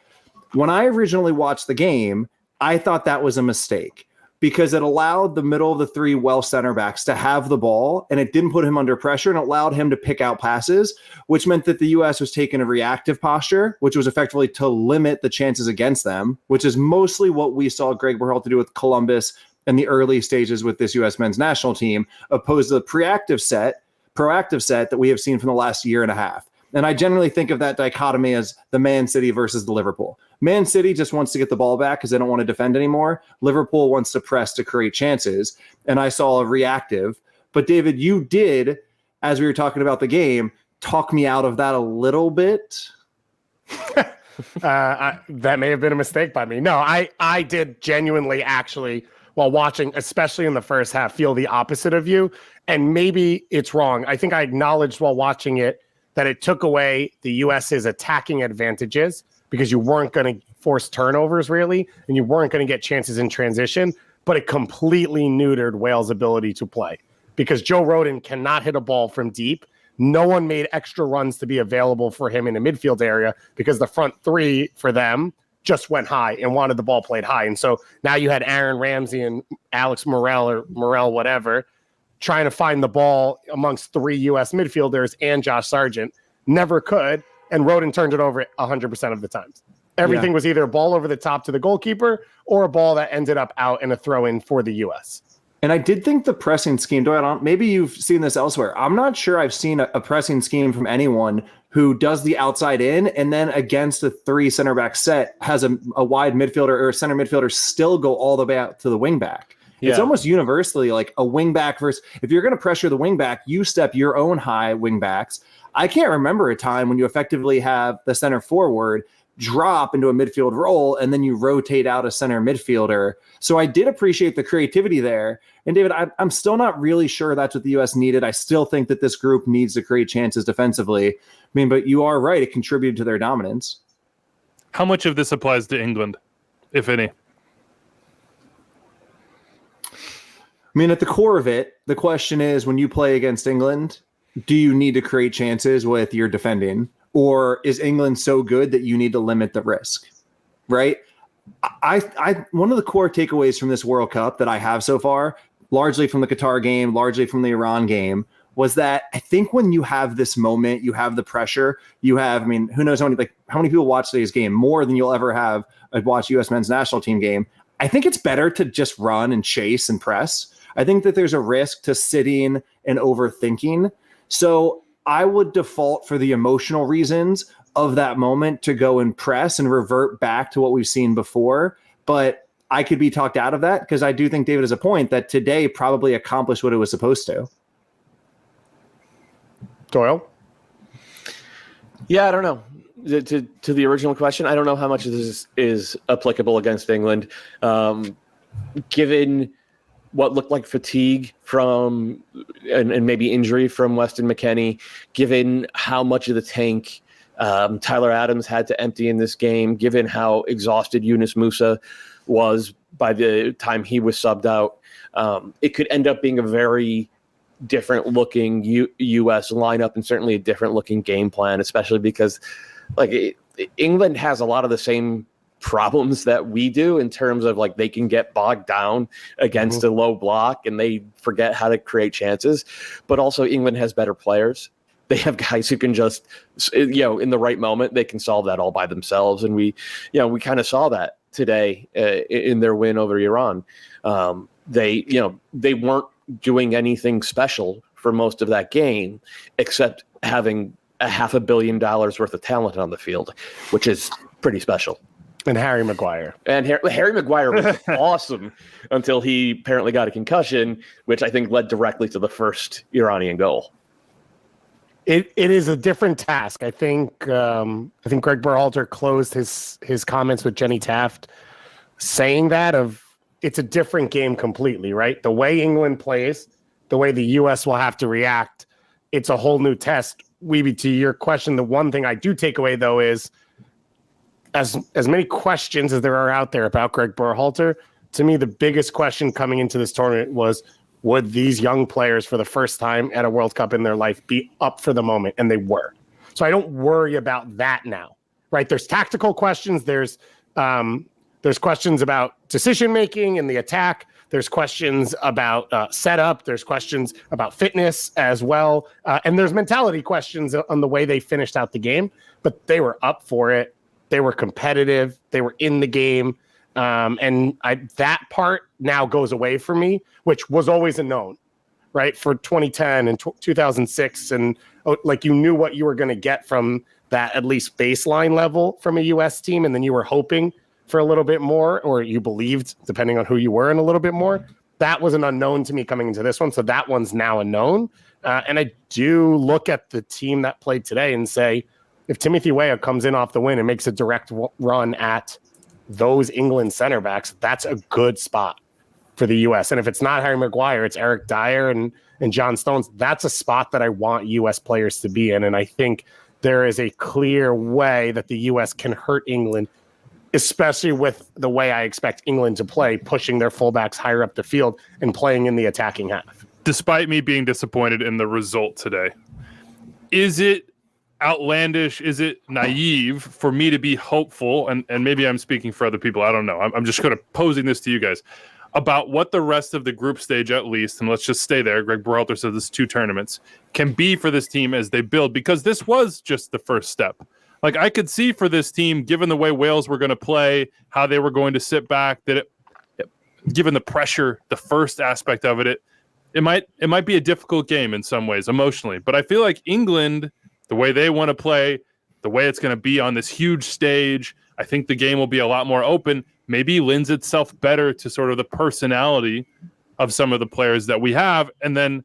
When I originally watched the game, I thought that was a mistake because it allowed the middle of the three Welsh center backs to have the ball, and it didn't put him under pressure, and it allowed him to pick out passes, which meant that the U.S. was taking a reactive posture, which was effectively to limit the chances against them, which is mostly what we saw Greg Berhalter do with Columbus in the early stages with this U.S. men's national team, opposed to the proactive set that we have seen from the last year and a half. And I generally think of that dichotomy as the Man City versus the Liverpool. Man City just wants to get the ball back because they don't want to defend anymore. Liverpool wants to press to create chances. And I saw a reactive. But David, you did, as we were talking about the game, talk me out of that a little bit. That may have been a mistake by me. No, I did genuinely actually, while watching, especially in the first half, feel the opposite of you. And maybe it's wrong. I think I acknowledged while watching it that it took away the U.S.'s attacking advantages because you weren't going to force turnovers really, and you weren't going to get chances in transition, but it completely neutered Wales' ability to play because Joe Rodon cannot hit a ball from deep. No one made extra runs to be available for him in the midfield area because the front three for them just went high and wanted the ball played high. And so now you had Aaron Ramsey and Alex Morel whatever, trying to find the ball amongst three U.S. midfielders and Josh Sargent. Never could, and Rodon turned it over 100% of the times. Everything was either a ball over the top to the goalkeeper or a ball that ended up out and a throw-in for the U.S. And I did think the pressing scheme, maybe you've seen this elsewhere. I'm not sure I've seen a pressing scheme from anyone who does the outside in and then against a three center back set has a wide midfielder or a center midfielder still go all the way out to the wing back. Yeah. It's almost universally like a wing back versus if you're going to pressure the wing back, you step your own high wing backs. I can't remember a time when you effectively have the center forward drop into a midfield role and then you rotate out a center midfielder. So I did appreciate the creativity there. And David, I'm still not really sure that's what the U.S. needed. I still think that this group needs to create chances defensively. I mean, but you are right. It contributed to their dominance. How much of this applies to England, if any? I mean, at the core of it, the question is when you play against England, do you need to create chances with your defending? Or is England so good that you need to limit the risk? Right? I one of the core takeaways from this World Cup that I have so far, largely from the Qatar game, largely from the Iran game, was that I think when you have this moment, you have the pressure, you have, I mean, who knows how many people watch today's game, more than you'll ever have watch U.S. men's national team game. I think it's better to just run and chase and press. I think that there's a risk to sitting and overthinking. So I would default for the emotional reasons of that moment to go and press and revert back to what we've seen before. But I could be talked out of that because I do think David has a point that today probably accomplished what it was supposed to. Doyle? Yeah, I don't know. To the original question, I don't know how much of this is applicable against England. Given what looked like fatigue from and maybe injury from Weston McKennie, given how much of the tank Tyler Adams had to empty in this game, given how exhausted Yunus Musa was by the time he was subbed out, it could end up being a very different looking U.S. lineup and certainly a different looking game plan, especially because England has a lot of the same problems that we do in terms of they can get bogged down against a low block and they forget how to create chances, but also England has better players. They have guys who can just, in the right moment, they can solve that all by themselves. And we kind of saw that today in their win over Iran. They weren't doing anything special for most of that game, except having $500 million worth of talent on the field, which is pretty special. And Harry Maguire. And Harry Maguire was awesome until he apparently got a concussion, which I think led directly to the first Iranian goal. It is a different task. I think Greg Berhalter closed his comments with Jenny Taft saying that it's a different game completely, right? The way England plays, the way the U.S. will have to react, it's a whole new test. Weeby, to your question, the one thing I do take away, though, is as many questions as there are out there about Greg Berhalter, to me, the biggest question coming into this tournament was, would these young players for the first time at a World Cup in their life be up for the moment? And they were. So I don't worry about that now, right? There's tactical questions. There's questions about decision-making and the attack. There's questions about setup. There's questions about fitness as well. And there's mentality questions on the way they finished out the game. But they were up for it. They were competitive. They were in the game. That part now goes away for me, which was always a known, right, for 2010 and 2006. And like you knew what you were going to get from that at least baseline level from a U.S. team. And then you were hoping for a little bit more, or you believed, depending on who you were, in a little bit more. That was an unknown to me coming into this one. So that one's now a known. And I do look at the team that played today and say, if Timothy Weah comes in off the win and makes a direct run at those England center backs, that's a good spot for the U.S. And if it's not Harry Maguire, it's Eric Dyer and John Stones. That's a spot that I want U.S. players to be in. And I think there is a clear way that the U.S. can hurt England, especially with the way I expect England to play, pushing their fullbacks higher up the field and playing in the attacking half. Despite me being disappointed in the result today, is it outlandish? Is it naive for me to be hopeful? And maybe I'm speaking for other people. I don't know. I'm just kind of posing this to you guys about what the rest of the group stage, at least, and let's just stay there. Greg Berhalter says this 2 tournaments can be for this team as they build, because this was just the first step. Like, I could see for this team, given the way Wales were going to play, how they were going to sit back, that given the pressure, the first aspect of it might be a difficult game in some ways emotionally. But I feel like England, the way they want to play, the way it's going to be on this huge stage, I think the game will be a lot more open, maybe lends itself better to sort of the personality of some of the players that we have. And then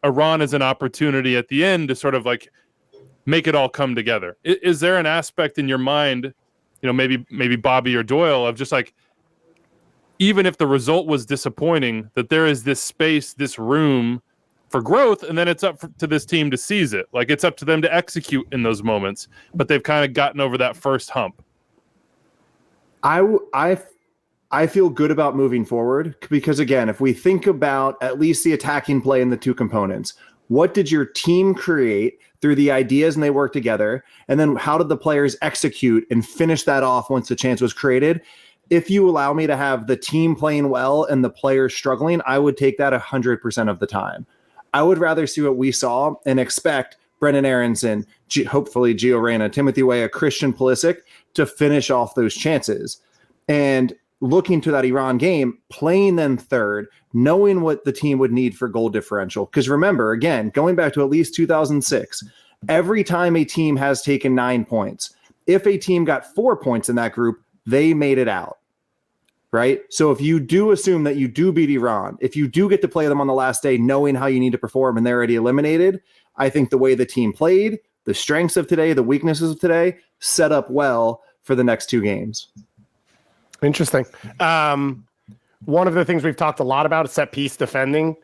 Iran is an opportunity at the end to sort of like make it all come together. Is there an aspect in your mind, maybe Bobby or Doyle, of just like, even if the result was disappointing, that there is this space, this room for growth, and then it's up to this team to seize it. Like, it's up to them to execute in those moments, but they've kind of gotten over that first hump. I feel good about moving forward because, again, if we think about at least the attacking play in the 2 components, what did your team create through the ideas and they work together? And then how did the players execute and finish that off once the chance was created? If you allow me to have the team playing well and the players struggling, I would take that 100% of the time. I would rather see what we saw and expect Brendan Aronson, hopefully Gio Reyna, Timothy Weah, Christian Pulisic to finish off those chances. And looking to that Iran game, playing them third, knowing what the team would need for goal differential. Because remember, again, going back to at least 2006, every time a team has taken 9 points, if a team got 4 points in that group, they made it out, right? So if you do assume that you do beat Iran, if you do get to play them on the last day, knowing how you need to perform and they're already eliminated, I think the way the team played, the strengths of today, the weaknesses of today, set up well for the next 2 games. Interesting. One of the things we've talked a lot about is set piece defending.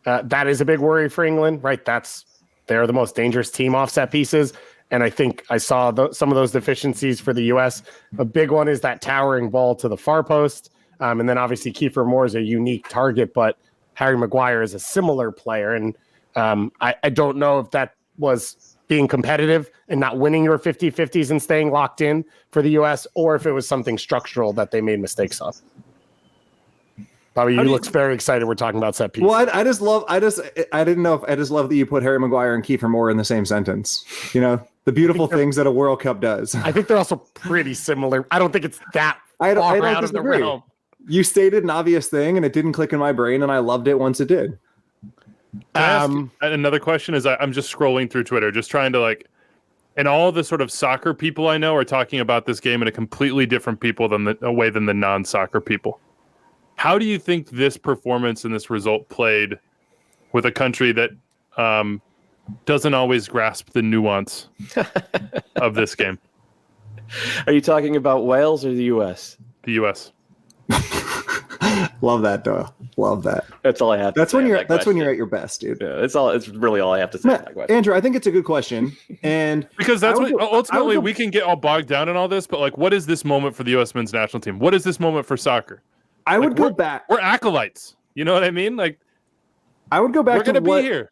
That is a big worry for England, right? They're the most dangerous team off set pieces. And I think I saw some of those deficiencies for the U.S. A big one is that towering ball to the far post. And then obviously Kiefer Moore is a unique target, but Harry Maguire is a similar player. And I don't know if that was being competitive and not winning your 50-50s and staying locked in for the U.S., or if it was something structural that they made mistakes on. Bobby, you look very excited we're talking about set piece. Well, I didn't know if I just love that you put Harry Maguire and Kiefer Moore in the same sentence. The beautiful things that a World Cup does. I think they're also pretty similar. I don't think it's that far out of the realm. You stated an obvious thing, and it didn't click in my brain, and I loved it once it did. Another question is, I'm just scrolling through Twitter, just trying to and all the sort of soccer people I know are talking about this game in a completely different way than the non-soccer people. How do you think this performance and this result played with a country that doesn't always grasp the nuance of this game? Are you talking about Wales or the U.S.? The U.S. Love that, Doyle. Love that. That's all I have. That's when you're at your best, dude. Yeah, it's really all I have to say. Andrew, I think it's a good question, and because that's ultimately we can get all bogged down in all this. But what is this moment for the U.S. men's national team? What is this moment for soccer? I would go back. We're acolytes. You know what I mean? I would go back. We're going to be here.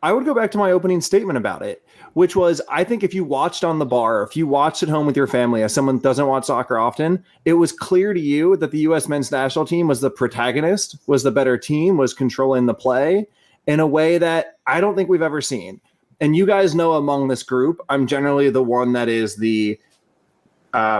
I would go back to my opening statement about it, which was, I think if you watched on the bar, if you watched at home with your family, as someone doesn't watch soccer often, it was clear to you that the U.S. men's national team was the protagonist, was the better team, was controlling the play in a way that I don't think we've ever seen. And you guys know among this group, I'm generally the one that is the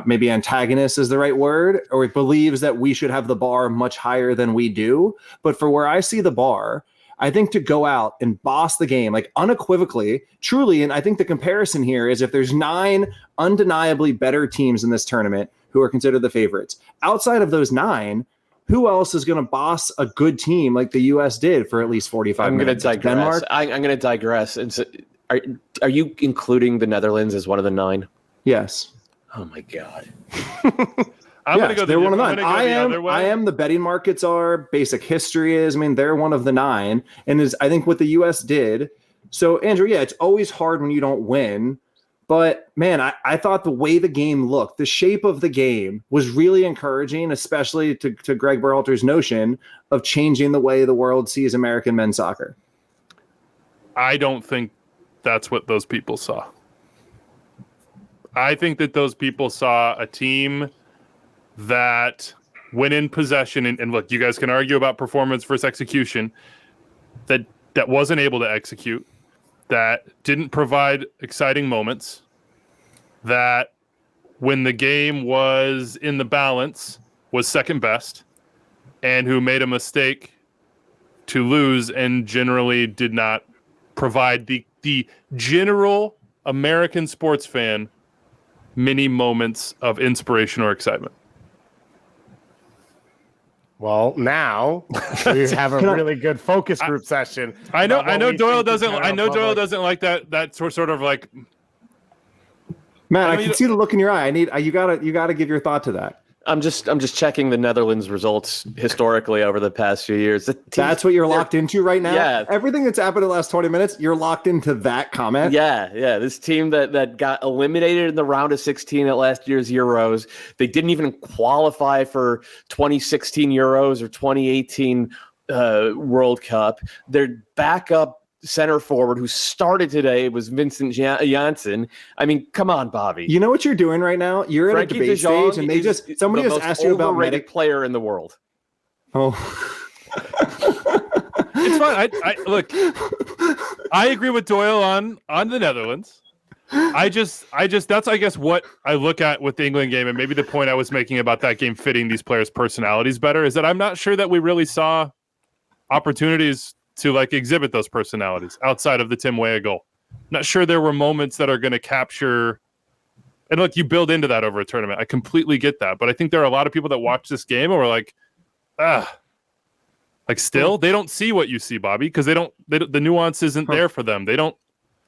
maybe antagonist is the right word, or believes that we should have the bar much higher than we do. But for where I see the bar, I think to go out and boss the game, like unequivocally, truly, and I think the comparison here is if there's 9 undeniably better teams in this tournament who are considered the favorites, outside of those 9, who else is going to boss a good team like the U.S. did for at least 45 minutes? I'm going to digress. And so, are you including the Netherlands as one of the 9? Yes. Oh my God. I'm going to go. They're one of the 9. Other way. I am. The betting markets are. Basic history is. I mean, they're one of the 9, and is I think what the U.S. did. So, Andrew, yeah, it's always hard when you don't win. But, man, I thought the way the game looked, the shape of the game was really encouraging, especially to Greg Berhalter's notion of changing the way the world sees American men's soccer. I don't think that's what those people saw. I think that those people saw a team that when in possession, and look, you guys can argue about performance versus execution, that wasn't able to execute, that didn't provide exciting moments, that when the game was in the balance was second best, and who made a mistake to lose and generally did not provide the general American sports fan many moments of inspiration or excitement. Well, now we have a really good focus group session. I know Doyle doesn't like that sort of like. Matt, I can see the look in your eye. You gotta give your thought to that. I'm just checking the Netherlands results historically over the past few years. That's what you're locked into right now? Yeah. Everything that's happened in the last 20 minutes, you're locked into that comment? Yeah. This team that got eliminated in the round of 16 at last year's Euros. They didn't even qualify for 2016 Euros or 2018 World Cup. Their backup center forward who started today was Vincent Janssen. I mean, come on, Bobby. You know what you're doing right now? You're Frankie at a debate stage, and somebody has asked you about overrated player in the world. Oh, it's fine. Look. I agree with Doyle on the Netherlands. I just that's I guess what I look at with the England game, and maybe the point I was making about that game fitting these players' personalities better is that I'm not sure that we really saw opportunities to like exhibit those personalities outside of the Tim Weah goal. Not sure there were moments that are going to capture. And look, you build into that over a tournament. I completely get that, but I think there are a lot of people that watch this game and were like, like still they don't see what you see, Bobby, because the nuance isn't there for them. They don't.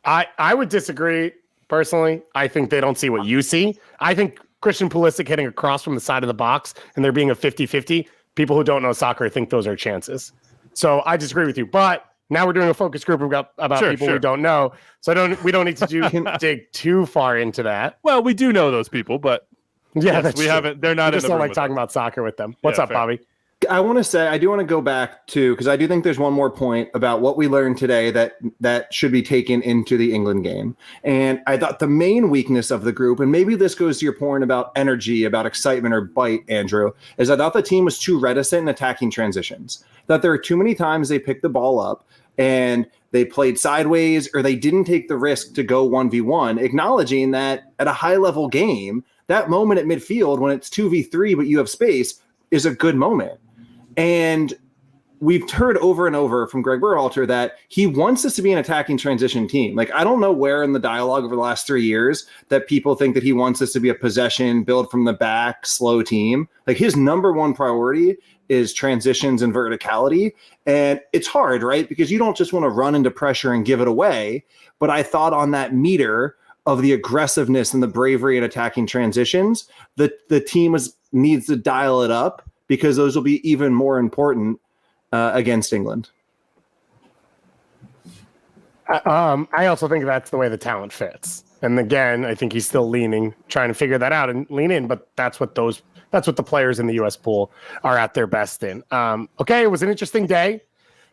I would disagree personally. I think they don't see what you see. I think Christian Pulisic hitting a cross from the side of the box and there being a 50-50. People who don't know soccer think those are chances. So I disagree with you, but now we're doing a focus group about people we don't know. So we don't need to dig too far into that. Well, we do know those people, but yeah, yes, we haven't. They're not. We just don't like talking about soccer with them. What's up, fair. Bobby? I want to say, I do want to go back to, because I do think there's one more point about what we learned today that should be taken into the England game. And I thought the main weakness of the group, and maybe this goes to your point about energy, about excitement or bite, Andrew, is I thought the team was too reticent in attacking transitions. That there are too many times they picked the ball up and they played sideways or they didn't take the risk to go 1v1, acknowledging that at a high level game, that moment at midfield when it's 2v3 but you have space is a good moment. And we've heard over and over from Greg Berhalter that he wants us to be an attacking transition team. Like, I don't know where in the dialogue over the last 3 years that people think that he wants us to be a possession, build from the back, slow team. Like, his number one priority is transitions and verticality. And it's hard, right? Because you don't just want to run into pressure and give it away. But I thought on that meter of the aggressiveness and the bravery in attacking transitions, the team needs to dial it up, because those will be even more important against England. I also think that's the way the talent fits. And again, I think he's still trying to figure that out and lean in, but that's what the players in the U.S. pool are at their best in. Okay, it was an interesting day,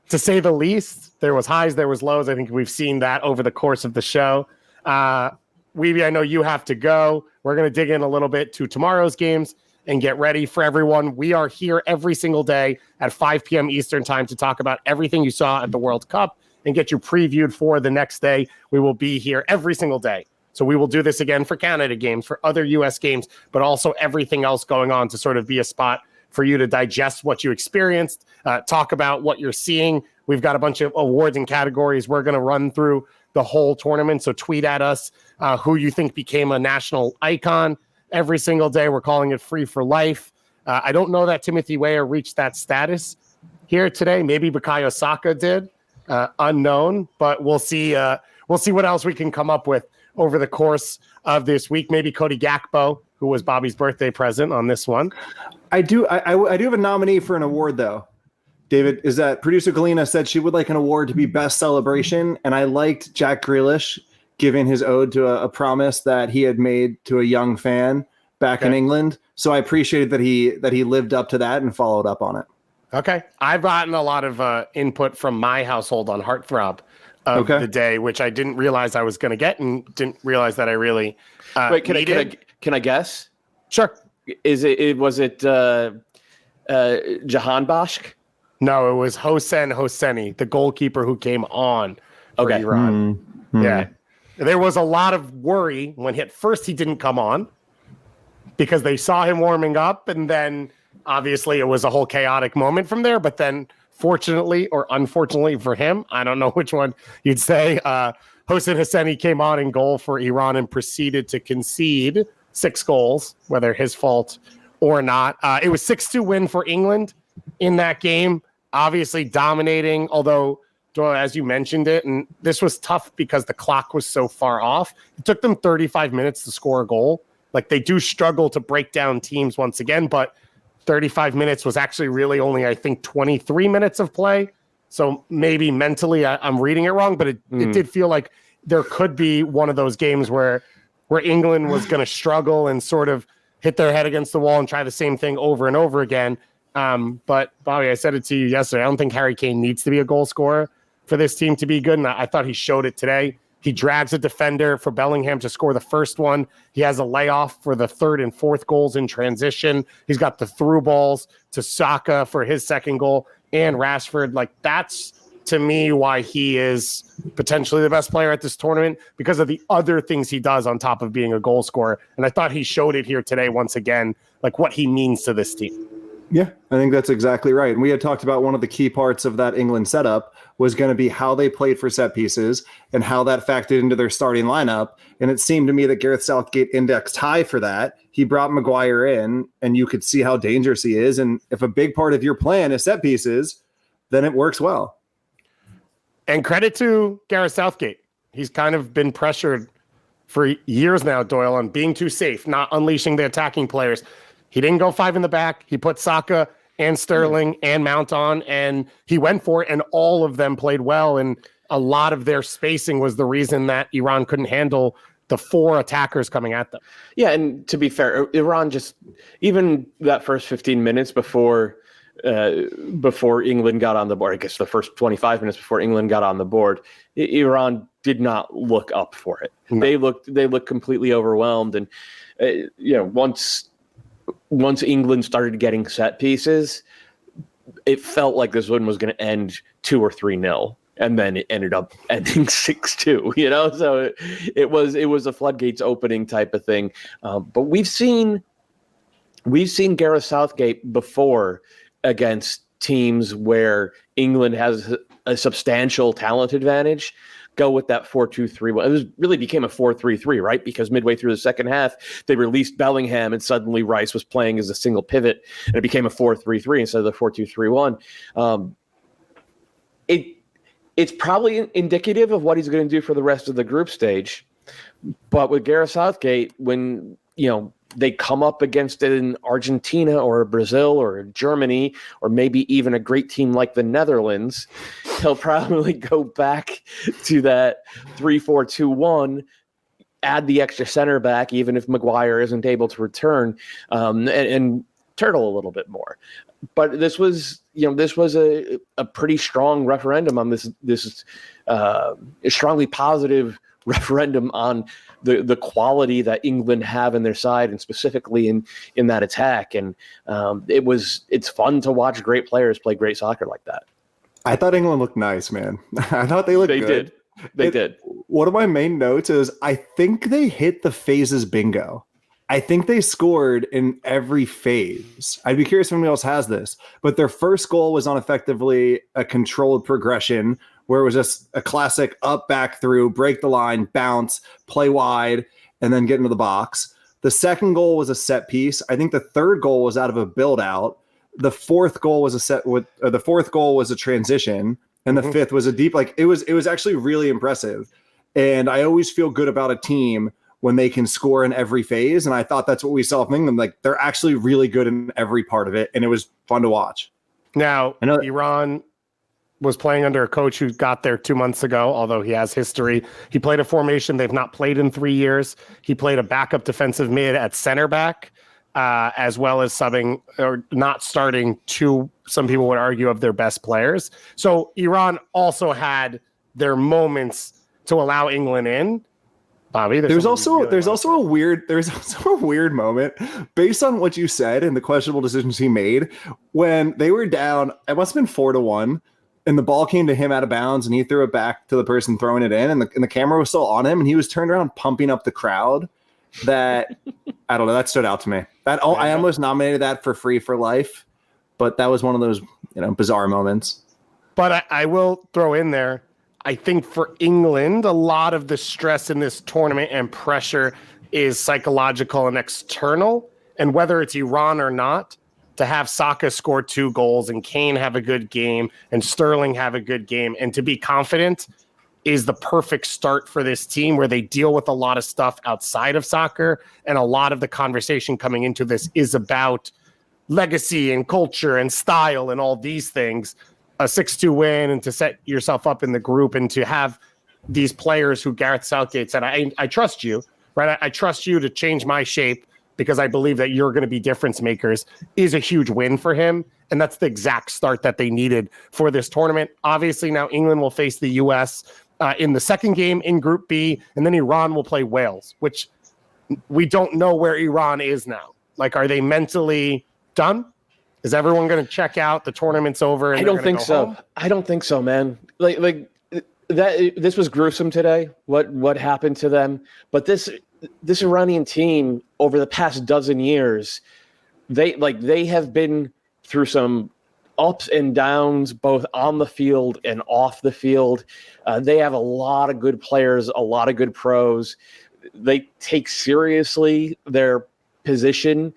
to say the least. There was highs, there was lows. I think we've seen that over the course of the show. Weeby, I know you have to go. We're going to dig in a little bit to tomorrow's games and get ready for everyone. We are here every single day at 5 p.m. Eastern time to talk about everything you saw at the World Cup and get you previewed for the next day. We will be here every single day. So we will do this again for Canada games, for other U.S. games, but also everything else going on to sort of be a spot for you to digest what you experienced, talk about what you're seeing, We've got a bunch of awards and categories. We're going to run through the whole tournament. So tweet at us who you think became a national icon every single day. We're calling it Free for Life. I don't know that Timothy Weah reached that status here today. Maybe Bukayo Saka did. Unknown, but we'll see. We'll see what else we can come up with over the course of this week. Maybe Cody Gakpo, who was Bobby's birthday present on this one. I do have a nominee for an award, though. David, is that producer Galena said she would like an award to be best celebration, and I liked Jack Grealish giving his ode to a promise that he had made to a young fan back in England. So I appreciated that he lived up to that and followed up on it. Okay. I've gotten a lot of input from my household on Heartthrob of the day, which I didn't realize I was going to get and didn't realize that I really Wait, can I guess? Sure. Was it Jahan Bashk? No, it was Hossein Hosseini, the goalkeeper who came on for Iran. Mm-hmm. Yeah. There was a lot of worry when at first he didn't come on because they saw him warming up, and then obviously it was a whole chaotic moment from there. But then fortunately or unfortunately for him, I don't know which one you'd say, Hossein Hosseini came on in goal for Iran and proceeded to concede 6 goals, whether his fault or not. It was 6-2 win for England in that game, obviously dominating, although, Doyle, as you mentioned it, and this was tough because the clock was so far off. It took them 35 minutes to score a goal. Like, they do struggle to break down teams once again, but 35 minutes was actually really only, I think, 23 minutes of play. So maybe mentally I'm reading it wrong, but it did feel like there could be one of those games where England was going to struggle and sort of hit their head against the wall and try the same thing over and over again. But Bobby, I said it to you yesterday. I don't think Harry Kane needs to be a goal scorer for this team to be good. And I thought he showed it today. He drags a defender for Bellingham to score the first one. He has a layoff for the third and fourth goals in transition. He's got the through balls to Saka for his second goal and Rashford. Like, that's, to me, why he is potentially the best player at this tournament, because of the other things he does on top of being a goal scorer. And I thought he showed it here today once again, like what he means to this team. Yeah, I think that's exactly right. And we had talked about one of the key parts of that England setup was going to be how they played for set pieces and how that factored into their starting lineup. And it seemed to me that Gareth Southgate indexed high for that. He brought Maguire in, and you could see how dangerous he is. And if a big part of your plan is set pieces, then it works well. And credit to Gareth Southgate. He's kind of been pressured for years now, Doyle, on being too safe, not unleashing the attacking players. He didn't go 5 in the back. He put Saka and Sterling and Mount on, and he went for it, and all of them played well. And a lot of their spacing was the reason that Iran couldn't handle the 4 attackers coming at them. Yeah, and to be fair, Iran just, even that first 15 minutes before England got on the board, I guess the first 25 minutes before England got on the board, Iran did not look up for it. No. They looked completely overwhelmed, and once England started getting set pieces, it felt like this one was going to end 2 or 3-0, and then it ended up ending 6-2. So it was a floodgates opening type of thing. But we've seen Gareth Southgate before against teams where England has a substantial talent advantage. Go with that 4-2-3-1. It really became a 4-3-3, right? Because midway through the second half, they released Bellingham, and suddenly Rice was playing as a single pivot, and it became a 4-3-3 instead of the 4-2-3-1. It's probably indicative of what he's going to do for the rest of the group stage. But with Gareth Southgate, when they come up against an Argentina or a Brazil or a Germany or maybe even a great team like the Netherlands, he'll probably go back to that 3-4-2-1, add the extra center back, even if Maguire isn't able to return, and turtle a little bit more. But this was a pretty strong referendum on this strongly positive referendum on the quality that England have in their side, and specifically in that attack. And it's fun to watch great players play great soccer like that. I thought England looked nice, man. I thought they looked good. They did. One of my main notes is I think they hit the phases bingo. I think they scored in every phase. I'd be curious if anyone else has this, but their first goal was on effectively a controlled progression where it was just a classic up, back, through, break the line, bounce, play wide, and then get into the box. The second goal was a set piece. I think the third goal was out of a build out. The fourth goal was a transition, and the fifth was a deep. Like it was actually really impressive. And I always feel good about a team when they can score in every phase. And I thought that's what we saw from England. Like they're actually really good in every part of it. And it was fun to watch. Now, Iran was playing under a coach who got there 2 months ago, although he has history. He played a formation they've not played in 3 years. He played a backup defensive mid at center back, as well as subbing or not starting two, some people would argue, of their best players. So Iran also had their moments to allow England in. Bobby, there's also a weird moment based on what you said and the questionable decisions he made when they were down. It must have been 4-1, and the ball came to him out of bounds, and he threw it back to the person throwing it in, and the camera was still on him, and he was turned around pumping up the crowd. That I don't know. That stood out to me. I almost nominated that for Free for Life, but that was one of those bizarre moments. But I will throw in there, I think for England, a lot of the stress in this tournament and pressure is psychological and external. And whether it's Iran or not, to have Saka score 2 goals and Kane have a good game and Sterling have a good game and to be confident is the perfect start for this team where they deal with a lot of stuff outside of soccer. And a lot of the conversation coming into this is about legacy and culture and style and all these things. A 6-2 win and to set yourself up in the group and to have these players who Gareth Southgate said, I trust you, right? I trust you to change my shape because I believe that you're going to be difference makers is a huge win for him. And that's the exact start that they needed for this tournament. Obviously now England will face the US in the second game in Group B, and then Iran will play Wales, which we don't know where Iran is now. Like, are they mentally done? Is everyone going to check out? The tournament's over. And I don't think so. Home? I don't think so, man. Like that. This was gruesome today. What happened to them? But this Iranian team over the past dozen years, they have been through some ups and downs, both on the field and off the field. They have a lot of good players, a lot of good pros. They take seriously their position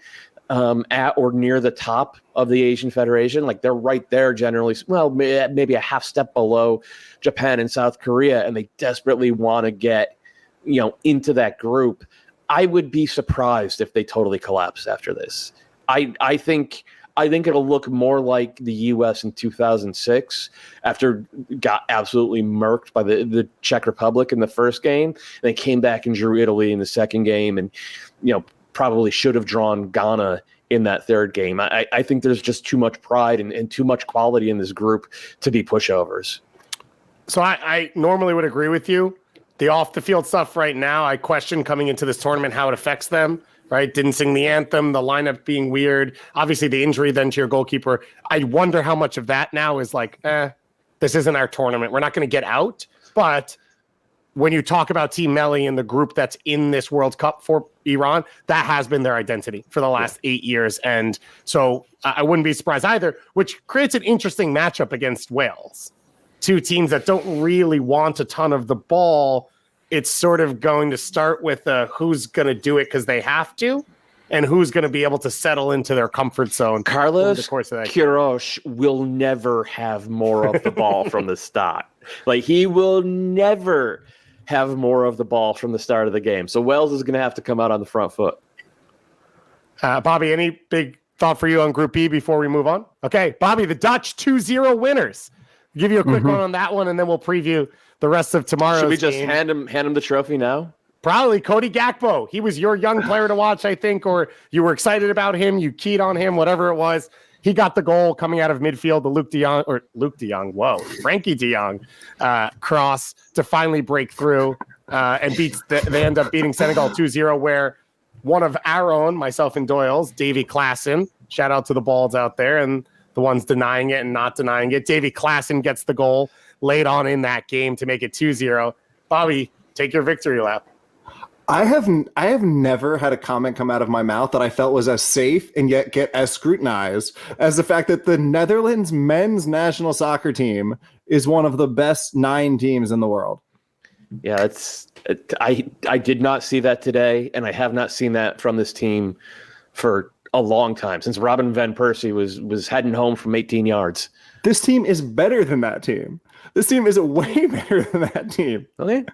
at or near the top of the Asian Federation. Like they're right there generally, well, maybe a half step below Japan and South Korea, and they desperately want to get, into that group. I would be surprised if they totally collapse after this. I think it'll look more like the U.S. in 2006 after got absolutely murked by the Czech Republic in the first game. They came back and drew Italy in the second game and, probably should have drawn Ghana in that third game. I think there's just too much pride and too much quality in this group to be pushovers. So I normally would agree with you. The off-the-field stuff right now, I question coming into this tournament how it affects them, right? Didn't sing the anthem, the lineup being weird. Obviously, the injury then to your goalkeeper. I wonder how much of that now is like, this isn't our tournament. We're not going to get out. But when you talk about Team Melli and the group that's in this World Cup for Iran, that has been their identity for the last 8 years. And so I wouldn't be surprised either, which creates an interesting matchup against Wales. Two teams that don't really want a ton of the ball. It's sort of going to start with who's going to do it because they have to, and who's going to be able to settle into their comfort zone. Carlos Queiroz will never have more of the ball from the start. Like, he will never have more of the ball from the start of the game. So Wales is going to have to come out on the front foot. Bobby, any big thought for you on Group B before we move on? Okay, Bobby, the Dutch 2-0 winners. I'll give you a quick one on that one, and then we'll preview the rest of tomorrow's game. Should we just hand him the trophy now? Probably Cody Gakpo. He was your young player to watch, I think, or you were excited about him. You keyed on him, whatever it was. He got the goal coming out of midfield, Frankie de Jong cross to finally break through and they end up beating Senegal 2-0, where one of our own, myself and Doyle's, Davy Klassen, shout out to the balls out there and the ones denying it and not denying it. Davy Klassen gets the goal late on in that game to make it 2-0. Bobby, take your victory lap. I have never had a comment come out of my mouth that I felt was as safe and yet get as scrutinized as the fact that the Netherlands men's national soccer team is one of the best 9 teams in the world. Yeah, I did not see that today, and I have not seen that from this team for a long time, since Robin van Persie was heading home from 18 yards. This team is better than that team. This team is way better than that team. Okay.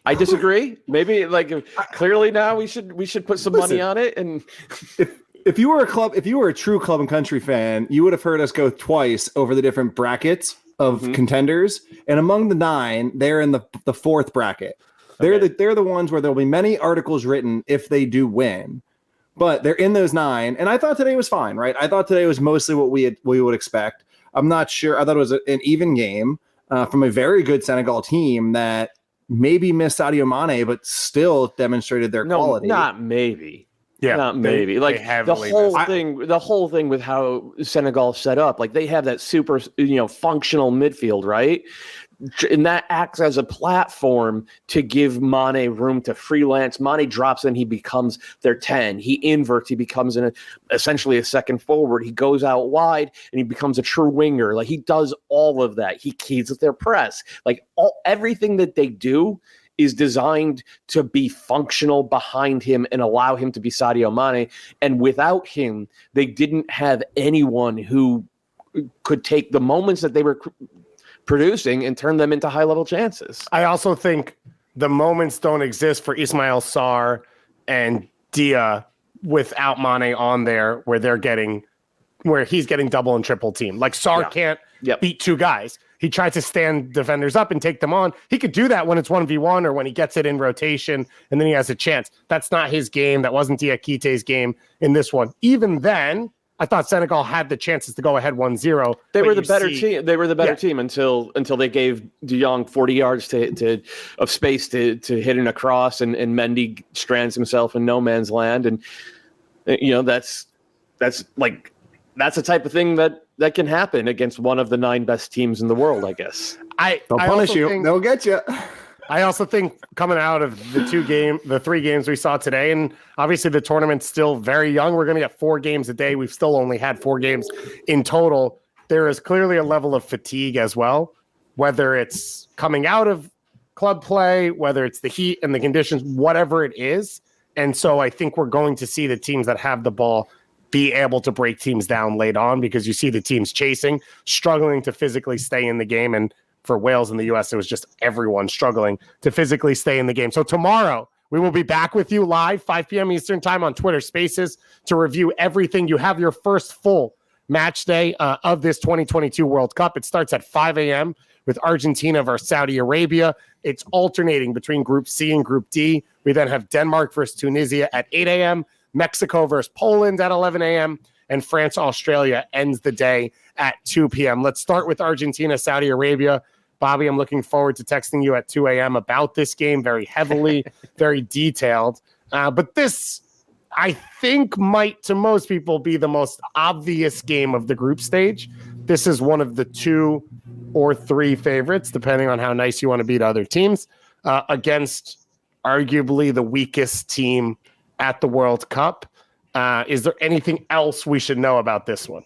I disagree. Maybe clearly now we should put some money on it. And if you were a true club and country fan, you would have heard us go twice over the different brackets of contenders. And among the 9, they're in the 4th bracket. They're the ones where there'll be many articles written if they do win. But they're in those 9, and I thought today was fine, right? I thought today was mostly what we would expect. I'm not sure. I thought it was an even game from a very good Senegal team that maybe missed Sadio Mane, but still demonstrated their quality. Not maybe. Yeah, not maybe. The whole thing with how Senegal set up, they have that super, functional midfield, right? And that acts as a platform to give Mane room to freelance. Mane drops in, he becomes their 10. He inverts, he becomes essentially a second forward. He goes out wide and he becomes a true winger. He does all of that. He keys with their press. Everything that they do is designed to be functional behind him and allow him to be Sadio Mane. And without him, they didn't have anyone who could take the moments that they were producing and turn them into high-level chances. I also think the moments don't exist for Ismail Sarr and Dia without Mane on there, where he's getting double and triple team. Sarr can't beat 2 guys. He tries to stand defenders up and take them on. He could do that when it's 1v1 or when he gets it in rotation, and then he has a chance. That's not his game. That wasn't Diakite's game in this one. Even then, I thought Senegal had the chances to go ahead 1-0. They were the better team. They were the better team until they gave De Jong 40 yards of space to hit in a cross, and Mendy strands himself in no man's land. And that's the type of thing that can happen against one of the 9 best teams in the world, I guess. They'll punish you. They'll get you. I also think coming out of the 3 games we saw today, and obviously the tournament's still very young. We're going to get 4 games a day. We've still only had 4 games in total. There is clearly a level of fatigue as well, whether it's coming out of club play, whether it's the heat and the conditions, whatever it is. And so I think we're going to see the teams that have the ball be able to break teams down late on, because you see the teams chasing, struggling to physically stay in the game. And for Wales in the U.S., it was just everyone struggling to physically stay in the game. So tomorrow, we will be back with you live, 5 p.m. Eastern time on Twitter Spaces to review everything. You have your first full match day of this 2022 World Cup. It starts at 5 a.m. with Argentina versus Saudi Arabia. It's alternating between Group C and Group D. We then have Denmark versus Tunisia at 8 a.m., Mexico versus Poland at 11 a.m., and France-Australia ends the day at 2 p.m. Let's start with Argentina, Saudi Arabia. Bobby, I'm looking forward to texting you at 2 a.m. about this game very heavily, very detailed. But this, I think, might to most people be the most obvious game of the group stage. This is one of the 2 or 3 favorites, depending on how nice you want to beat other teams, against arguably the weakest team at the World Cup. Is there anything else we should know about this one?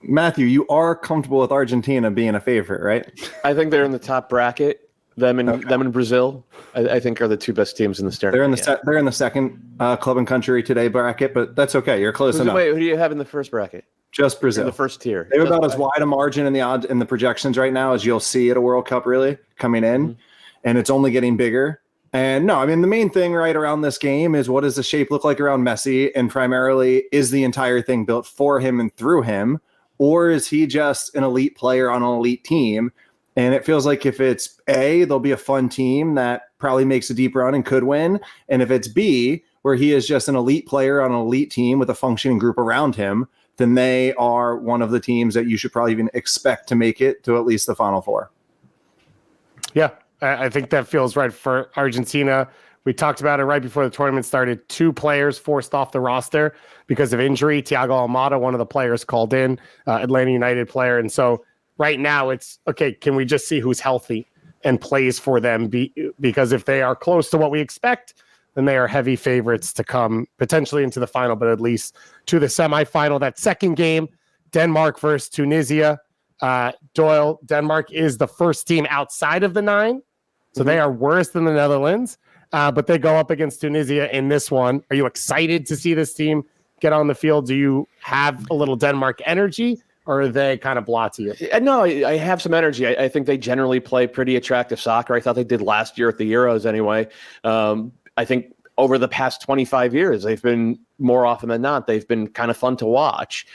Matthew, you are comfortable with Argentina being a favorite, right? I think they're in the top bracket. Them and Brazil, I think, are the 2 best teams in this tournament. They're in the second club and country today bracket, but that's okay. You're close enough. Wait, who do you have in the first bracket? Just Brazil. In the first tier. They have about as wide a margin in the odds in the projections right now as you'll see at a World Cup, really, coming in. And it's only getting bigger. And no, I mean, the main thing right around this game is, what does the shape look like around Messi? And primarily, is the entire thing built for him and through him? Or is he just an elite player on an elite team? And it feels like if it's A, there'll be a fun team that probably makes a deep run and could win. And if it's B, where he is just an elite player on an elite team with a functioning group around him, then they are one of the teams that you should probably even expect to make it to at least the Final Four. Yeah, I think that feels right for Argentina. We talked about it right before the tournament started. 2 players forced off the roster because of injury. Thiago Almada, one of the players called in, Atlanta United player. And so right now it's, okay, can we just see who's healthy? and plays for them because if they are close to what we expect, then they are heavy favorites to come potentially into the final, but at least to the semifinal. That second game, Denmark versus Tunisia. Doyle, Denmark is the first team outside of the 9, so they are worse than the Netherlands, but they go up against Tunisia in this one. Are you excited to see this team get on the field? Do you have a little Denmark energy, or are they kind of blah to you? No, I have some energy. I think they generally play pretty attractive soccer. I thought they did last year at the Euros anyway. I think over the past 25 years, they've been more often than not, they've been kind of fun to watch.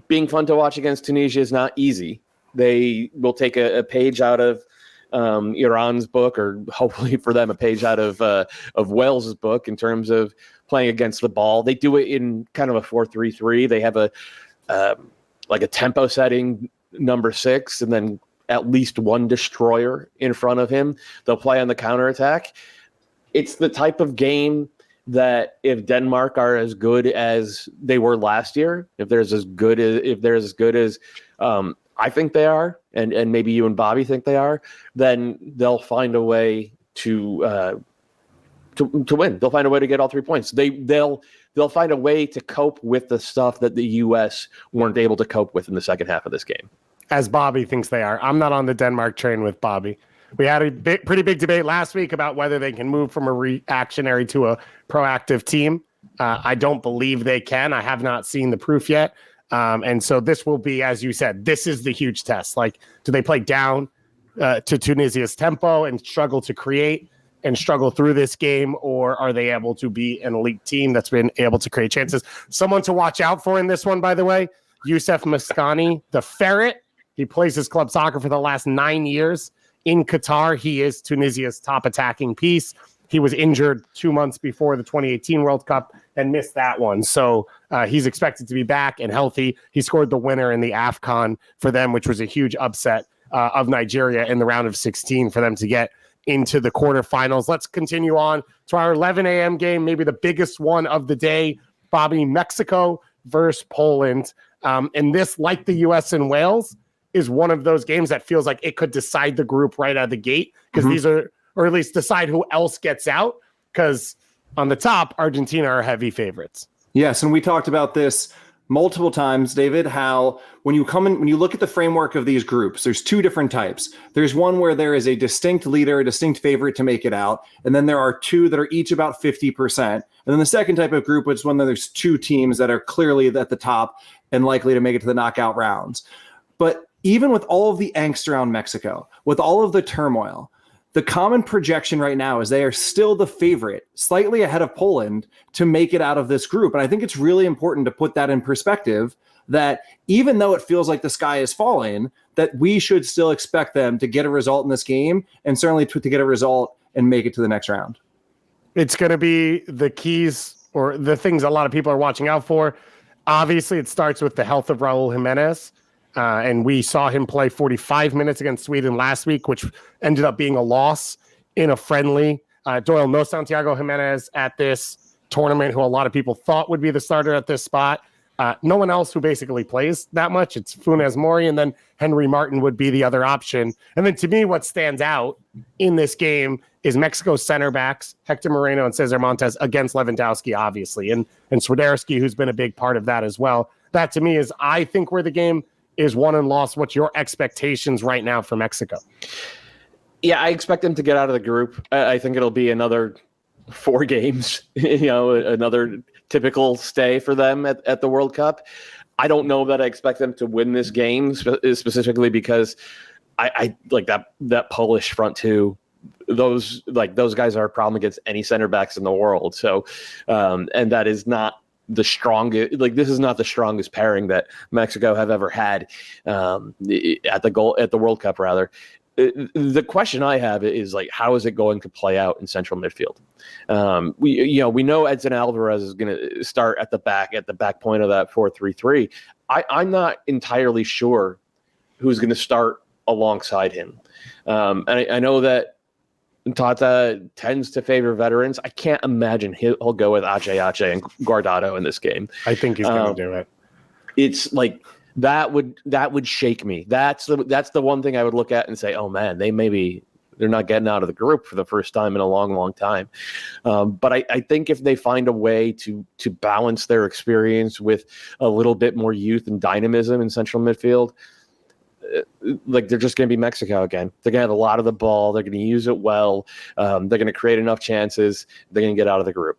Being fun to watch against Tunisia is not easy. They will take a page out of Iran's book, or hopefully for them, a page out of Wales's book in terms of playing against the ball. They do it in kind of a 4-3-3. They have a tempo setting number 6, and then at least one destroyer in front of him. They'll play on the counterattack. It's the type of game that if Denmark are as good as they were last year, if they're as good as I think they are, and maybe you and Bobby think they are, then they'll find a way to win. They'll find a way to get all 3 points. They'll find a way to cope with the stuff that the U.S. weren't able to cope with in the second half of this game. As Bobby thinks they are. I'm not on the Denmark train with Bobby. We had a pretty big debate last week about whether they can move from a reactionary to a proactive team. I don't believe they can. I have not seen the proof yet. And so this will be, as you said, this is the huge test. Like, do they play down to Tunisia's tempo and struggle to create and struggle through this game, or are they able to be an elite team that's been able to create chances? Someone to watch out for in this one, by the way, Youssef Maskani, the Ferret. He plays his club soccer for the last 9 years. In Qatar, he is Tunisia's top attacking piece. He was injured 2 months before the 2018 World Cup and missed that one. So he's expected to be back and healthy. He scored the winner in the AFCON for them, which was a huge upset of Nigeria in the round of 16 for them to get into the quarterfinals. Let's continue on to our 11 a.m. game, maybe the biggest one of the day. Bobby, Mexico versus Poland. And this, like the U.S. and Wales, is one of those games that feels like it could decide the group right out of the gate, because these are, or at least decide who else gets out, because on the top, Argentina are heavy favorites. Yes, and we talked about this multiple times, David, how when you look at the framework of these groups, there's 2 different types. There's one where there is a distinct leader, a distinct favorite to make it out, and then there are 2 that are each about 50%. And then the second type of group is when there's 2 teams that are clearly at the top and likely to make it to the knockout rounds. But even with all of the angst around Mexico, with all of the turmoil, the common projection right now is they are still the favorite, slightly ahead of Poland, to make it out of this group. And I think it's really important to put that in perspective, that even though it feels like the sky is falling, that we should still expect them to get a result in this game, and certainly to get a result and make it to the next round. It's going to be the keys, or the things a lot of people are watching out for. Obviously, it starts with the health of Raul Jimenez. And we saw him play 45 minutes against Sweden last week, which ended up being a loss in a friendly. Doyle, no Santiago Jimenez at this tournament, who a lot of people thought would be the starter at this spot. No one else who basically plays that much. It's Funes Mori, and then Henry Martin would be the other option. And then to me, what stands out in this game is Mexico's center backs, Hector Moreno and Cesar Montes, against Lewandowski, obviously, and Swiderski, who's been a big part of that as well. That to me is, I think, where the game is won and lost. What's your expectations right now for Mexico? Yeah, I expect them to get out of the group. I think it'll be another 4 games, another typical stay for them at the World Cup. I don't know that I expect them to win this game specifically because I like that Polish front 2. Those guys are a problem against any center backs in the world. So, and that is not the strongest, this is not the strongest pairing that Mexico have ever had at the World Cup, rather. The question I have is, how is it going to play out in central midfield? We know Edson Alvarez is going to start at the back point of that 4-3-3. I'm not entirely sure who's going to start alongside him. And I know that Tata tends to favor veterans. I can't imagine he'll go with Ache and Guardado in this game. I think he's going to do it. It's like that would shake me. That's the one thing I would look at and say, oh man, they're not getting out of the group for the first time in a long, long time. But I think if they find a way to balance their experience with a little bit more youth and dynamism in central midfield, like they're just going to be Mexico again. They're going to have a lot of the ball. They're going to use it well. They're going to create enough chances. They're going to get out of the group.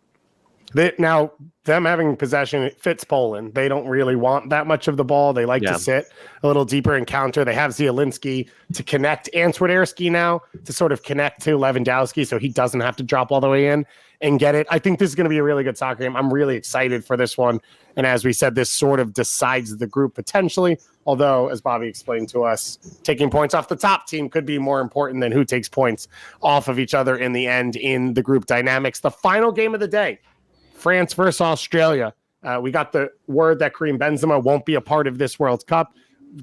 Now, them having possession, it fits Poland. They don't really want that much of the ball. They like to sit a little deeper and counter. They have Zielinski to connect, and Swiderski now to sort of connect to Lewandowski so he doesn't have to drop all the way in and get it. I think this is going to be a really good soccer game. I'm really excited for this one. And as we said, this sort of decides the group potentially. Although, as Bobby explained to us, taking points off the top team could be more important than who takes points off of each other in the end in the group dynamics. The final game of the day, France versus Australia. We got the word that Karim Benzema won't be a part of this World Cup.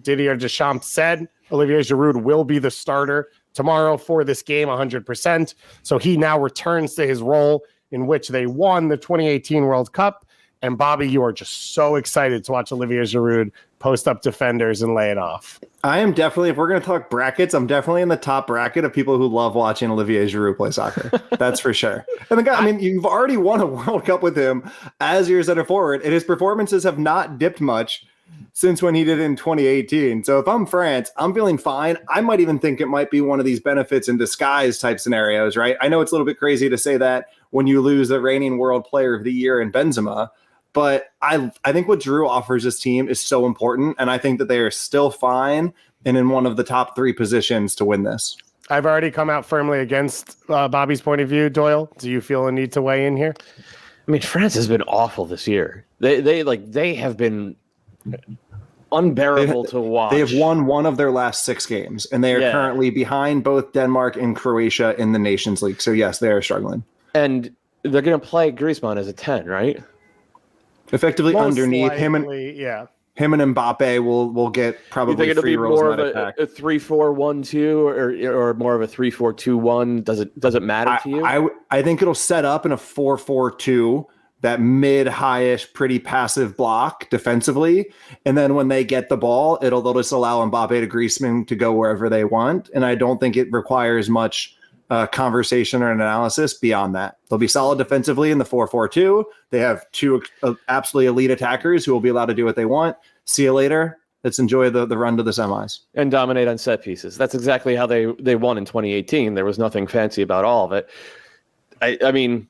Didier Deschamps said Olivier Giroud will be the starter tomorrow for this game 100%. So he now returns to his role in which they won the 2018 World Cup. And Bobby, you are just so excited to watch Olivier Giroud post up defenders and lay it off. I am definitely, if we're going to talk brackets, I'm definitely in the top bracket of people who love watching Olivier Giroud play soccer. That's for sure. And the guy, I mean, you've already won a World Cup with him as your center forward, and his performances have not dipped much since when he did in 2018. So if I'm France, I'm feeling fine. I might even think it might be one of these benefits in disguise type scenarios, right? I know it's a little bit crazy to say that when you lose the reigning World Player of the Year in Benzema, but I think what Giroud offers this team is so important, and I think that they are still fine and in one of the top 3 positions to win this. I've already come out firmly against Bobby's point of view. Doyle, do you feel a need to weigh in here? I mean, France has been awful this year. They have been unbearable to watch. They have won one of their last 6 games, and they are currently behind both Denmark and Croatia in the Nations League. So yes, they are struggling. And they're going to play Griezmann as a 10, right? Effectively Most underneath likely, him and Mbappe will get probably you think it'll free be rolls more in of that attack. a 3-4-1-2 or more of a 3-4-2-1? Does it matter to you? I think it'll set up in a 4-4-2, that mid-highish, pretty passive block defensively, and then when they get the ball, they'll just allow Mbappe to Griezmann to go wherever they want, and I don't think it requires much conversation or analysis beyond that. They'll be solid defensively in the 4-4-2. They have 2 absolutely elite attackers who will be allowed to do what they want. See you later. Let's enjoy the run to the semis. And dominate on set pieces. That's exactly how they won in 2018. There was nothing fancy about all of it. I mean,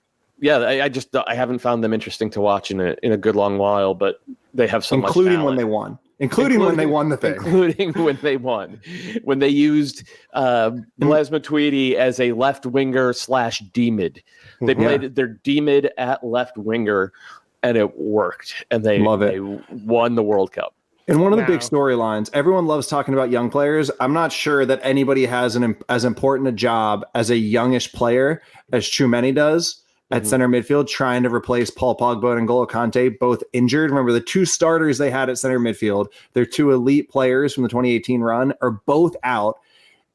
I haven't found them interesting to watch in a good long while, but they have so much talent. When they won. Including when they won the thing. Including when they won. When they used Blaise Matuidi as a left winger / D-mid. They played their D-mid at left winger, and it worked. And they won the World Cup. And one of the big storylines, everyone loves talking about young players. I'm not sure that anybody has as important a job as a youngish player as Tchouameni does at center midfield, trying to replace Paul Pogba and N'Golo Kante, both injured. Remember, the 2 starters they had at center midfield, their 2 elite players from the 2018 run, are both out.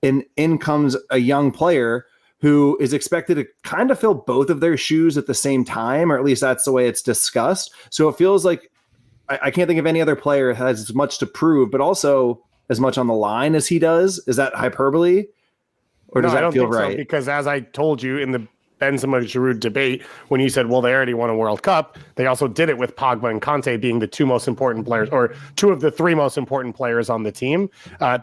And in comes a young player who is expected to kind of fill both of their shoes at the same time, or at least that's the way it's discussed. So it feels like I can't think of any other player who has as much to prove, but also as much on the line as he does. Is that hyperbole? Or does that feel right? So, because as I told you in the Benzema Giroud debate, when you said, well, they already won a World Cup, they also did it with Pogba and Kante being the 2 most important players, or 2 of the 3 most important players on the team.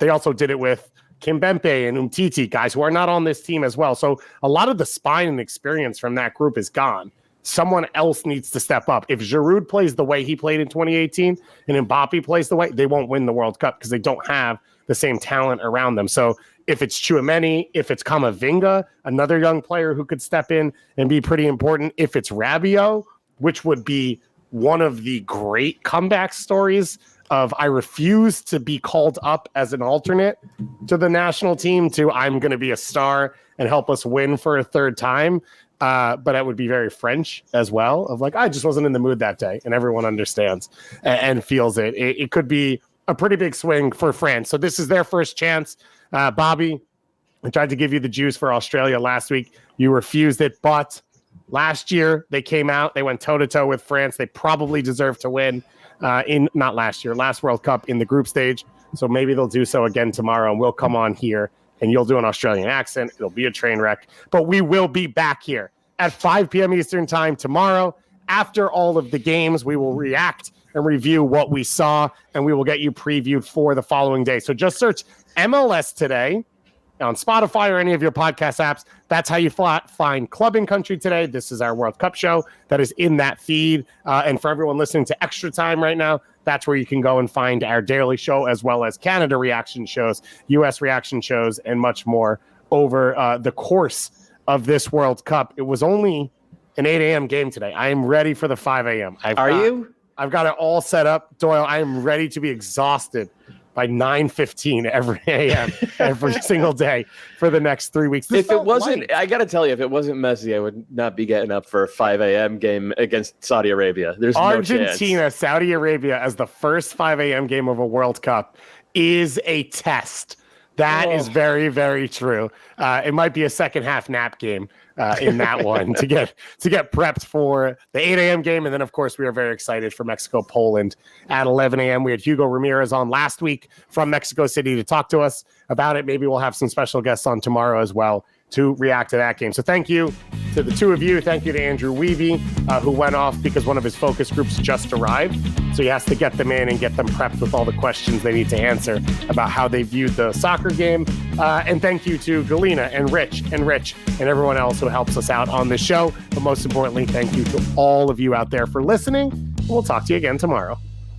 They also did it with Kimpembe and Umtiti, guys who are not on this team as well. So a lot of the spine and experience from that group is gone. Someone else needs to step up. If Giroud plays the way he played in 2018 and Mbappe plays the way, they won't win the World Cup because they don't have the same talent around them. So if it's Tchouameni, if it's Camavinga, another young player who could step in and be pretty important, if it's Rabiot, which would be one of the great comeback stories of I refuse to be called up as an alternate to the national team to I'm going to be a star and help us win for a 3rd time. But that would be very French as well, of like, I just wasn't in the mood that day, and everyone understands and feels it. It could be a pretty big swing for France. So this is their first chance. Bobby, I tried to give you the juice for Australia last week. You refused it, but last year they came out, they went toe-to-toe with France. They probably deserve to win. last World Cup in the group stage. So maybe they'll do so again tomorrow, and we'll come on here and you'll do an Australian accent. It'll be a train wreck, but we will be back here at 5 p.m. Eastern time tomorrow. After all of the games, we will react and review what we saw, and we will get you previewed for the following day. So just search MLS Today on Spotify or any of your podcast apps. That's how you find Club and Country Today. This is our World Cup show that is in that feed. And for everyone listening to Extra Time right now, that's where you can go and find our daily show, as well as Canada reaction shows, U.S. reaction shows, and much more over the course of this World Cup. It was only an 8 a.m. game today. I am ready for the 5 a.m. I've got it all set up, Doyle. I am ready to be exhausted by 9:15 every a.m. every single day for the next 3 weeks. If it wasn't, I got to tell you, if it wasn't Messi, I would not be getting up for a 5 a.m. game against Saudi Arabia. There's Argentina, no chance. Saudi Arabia as the first 5 a.m. game of a World Cup is a test. That is very, very true. It might be a second half nap game in that one to get prepped for the 8 a.m. game. And then, of course, we are very excited for Mexico-Poland at 11 a.m. We had Hugo Ramirez on last week from Mexico City to talk to us about it. Maybe we'll have some special guests on tomorrow as well to react to that game. So thank you to the two of you. Thank you to Andrew Weah, who went off because one of his focus groups just arrived. So he has to get them in and get them prepped with all the questions they need to answer about how they viewed the soccer game. And thank you to Galina and Rich and everyone else who helps us out on this show. But most importantly, thank you to all of you out there for listening. We'll talk to you again tomorrow.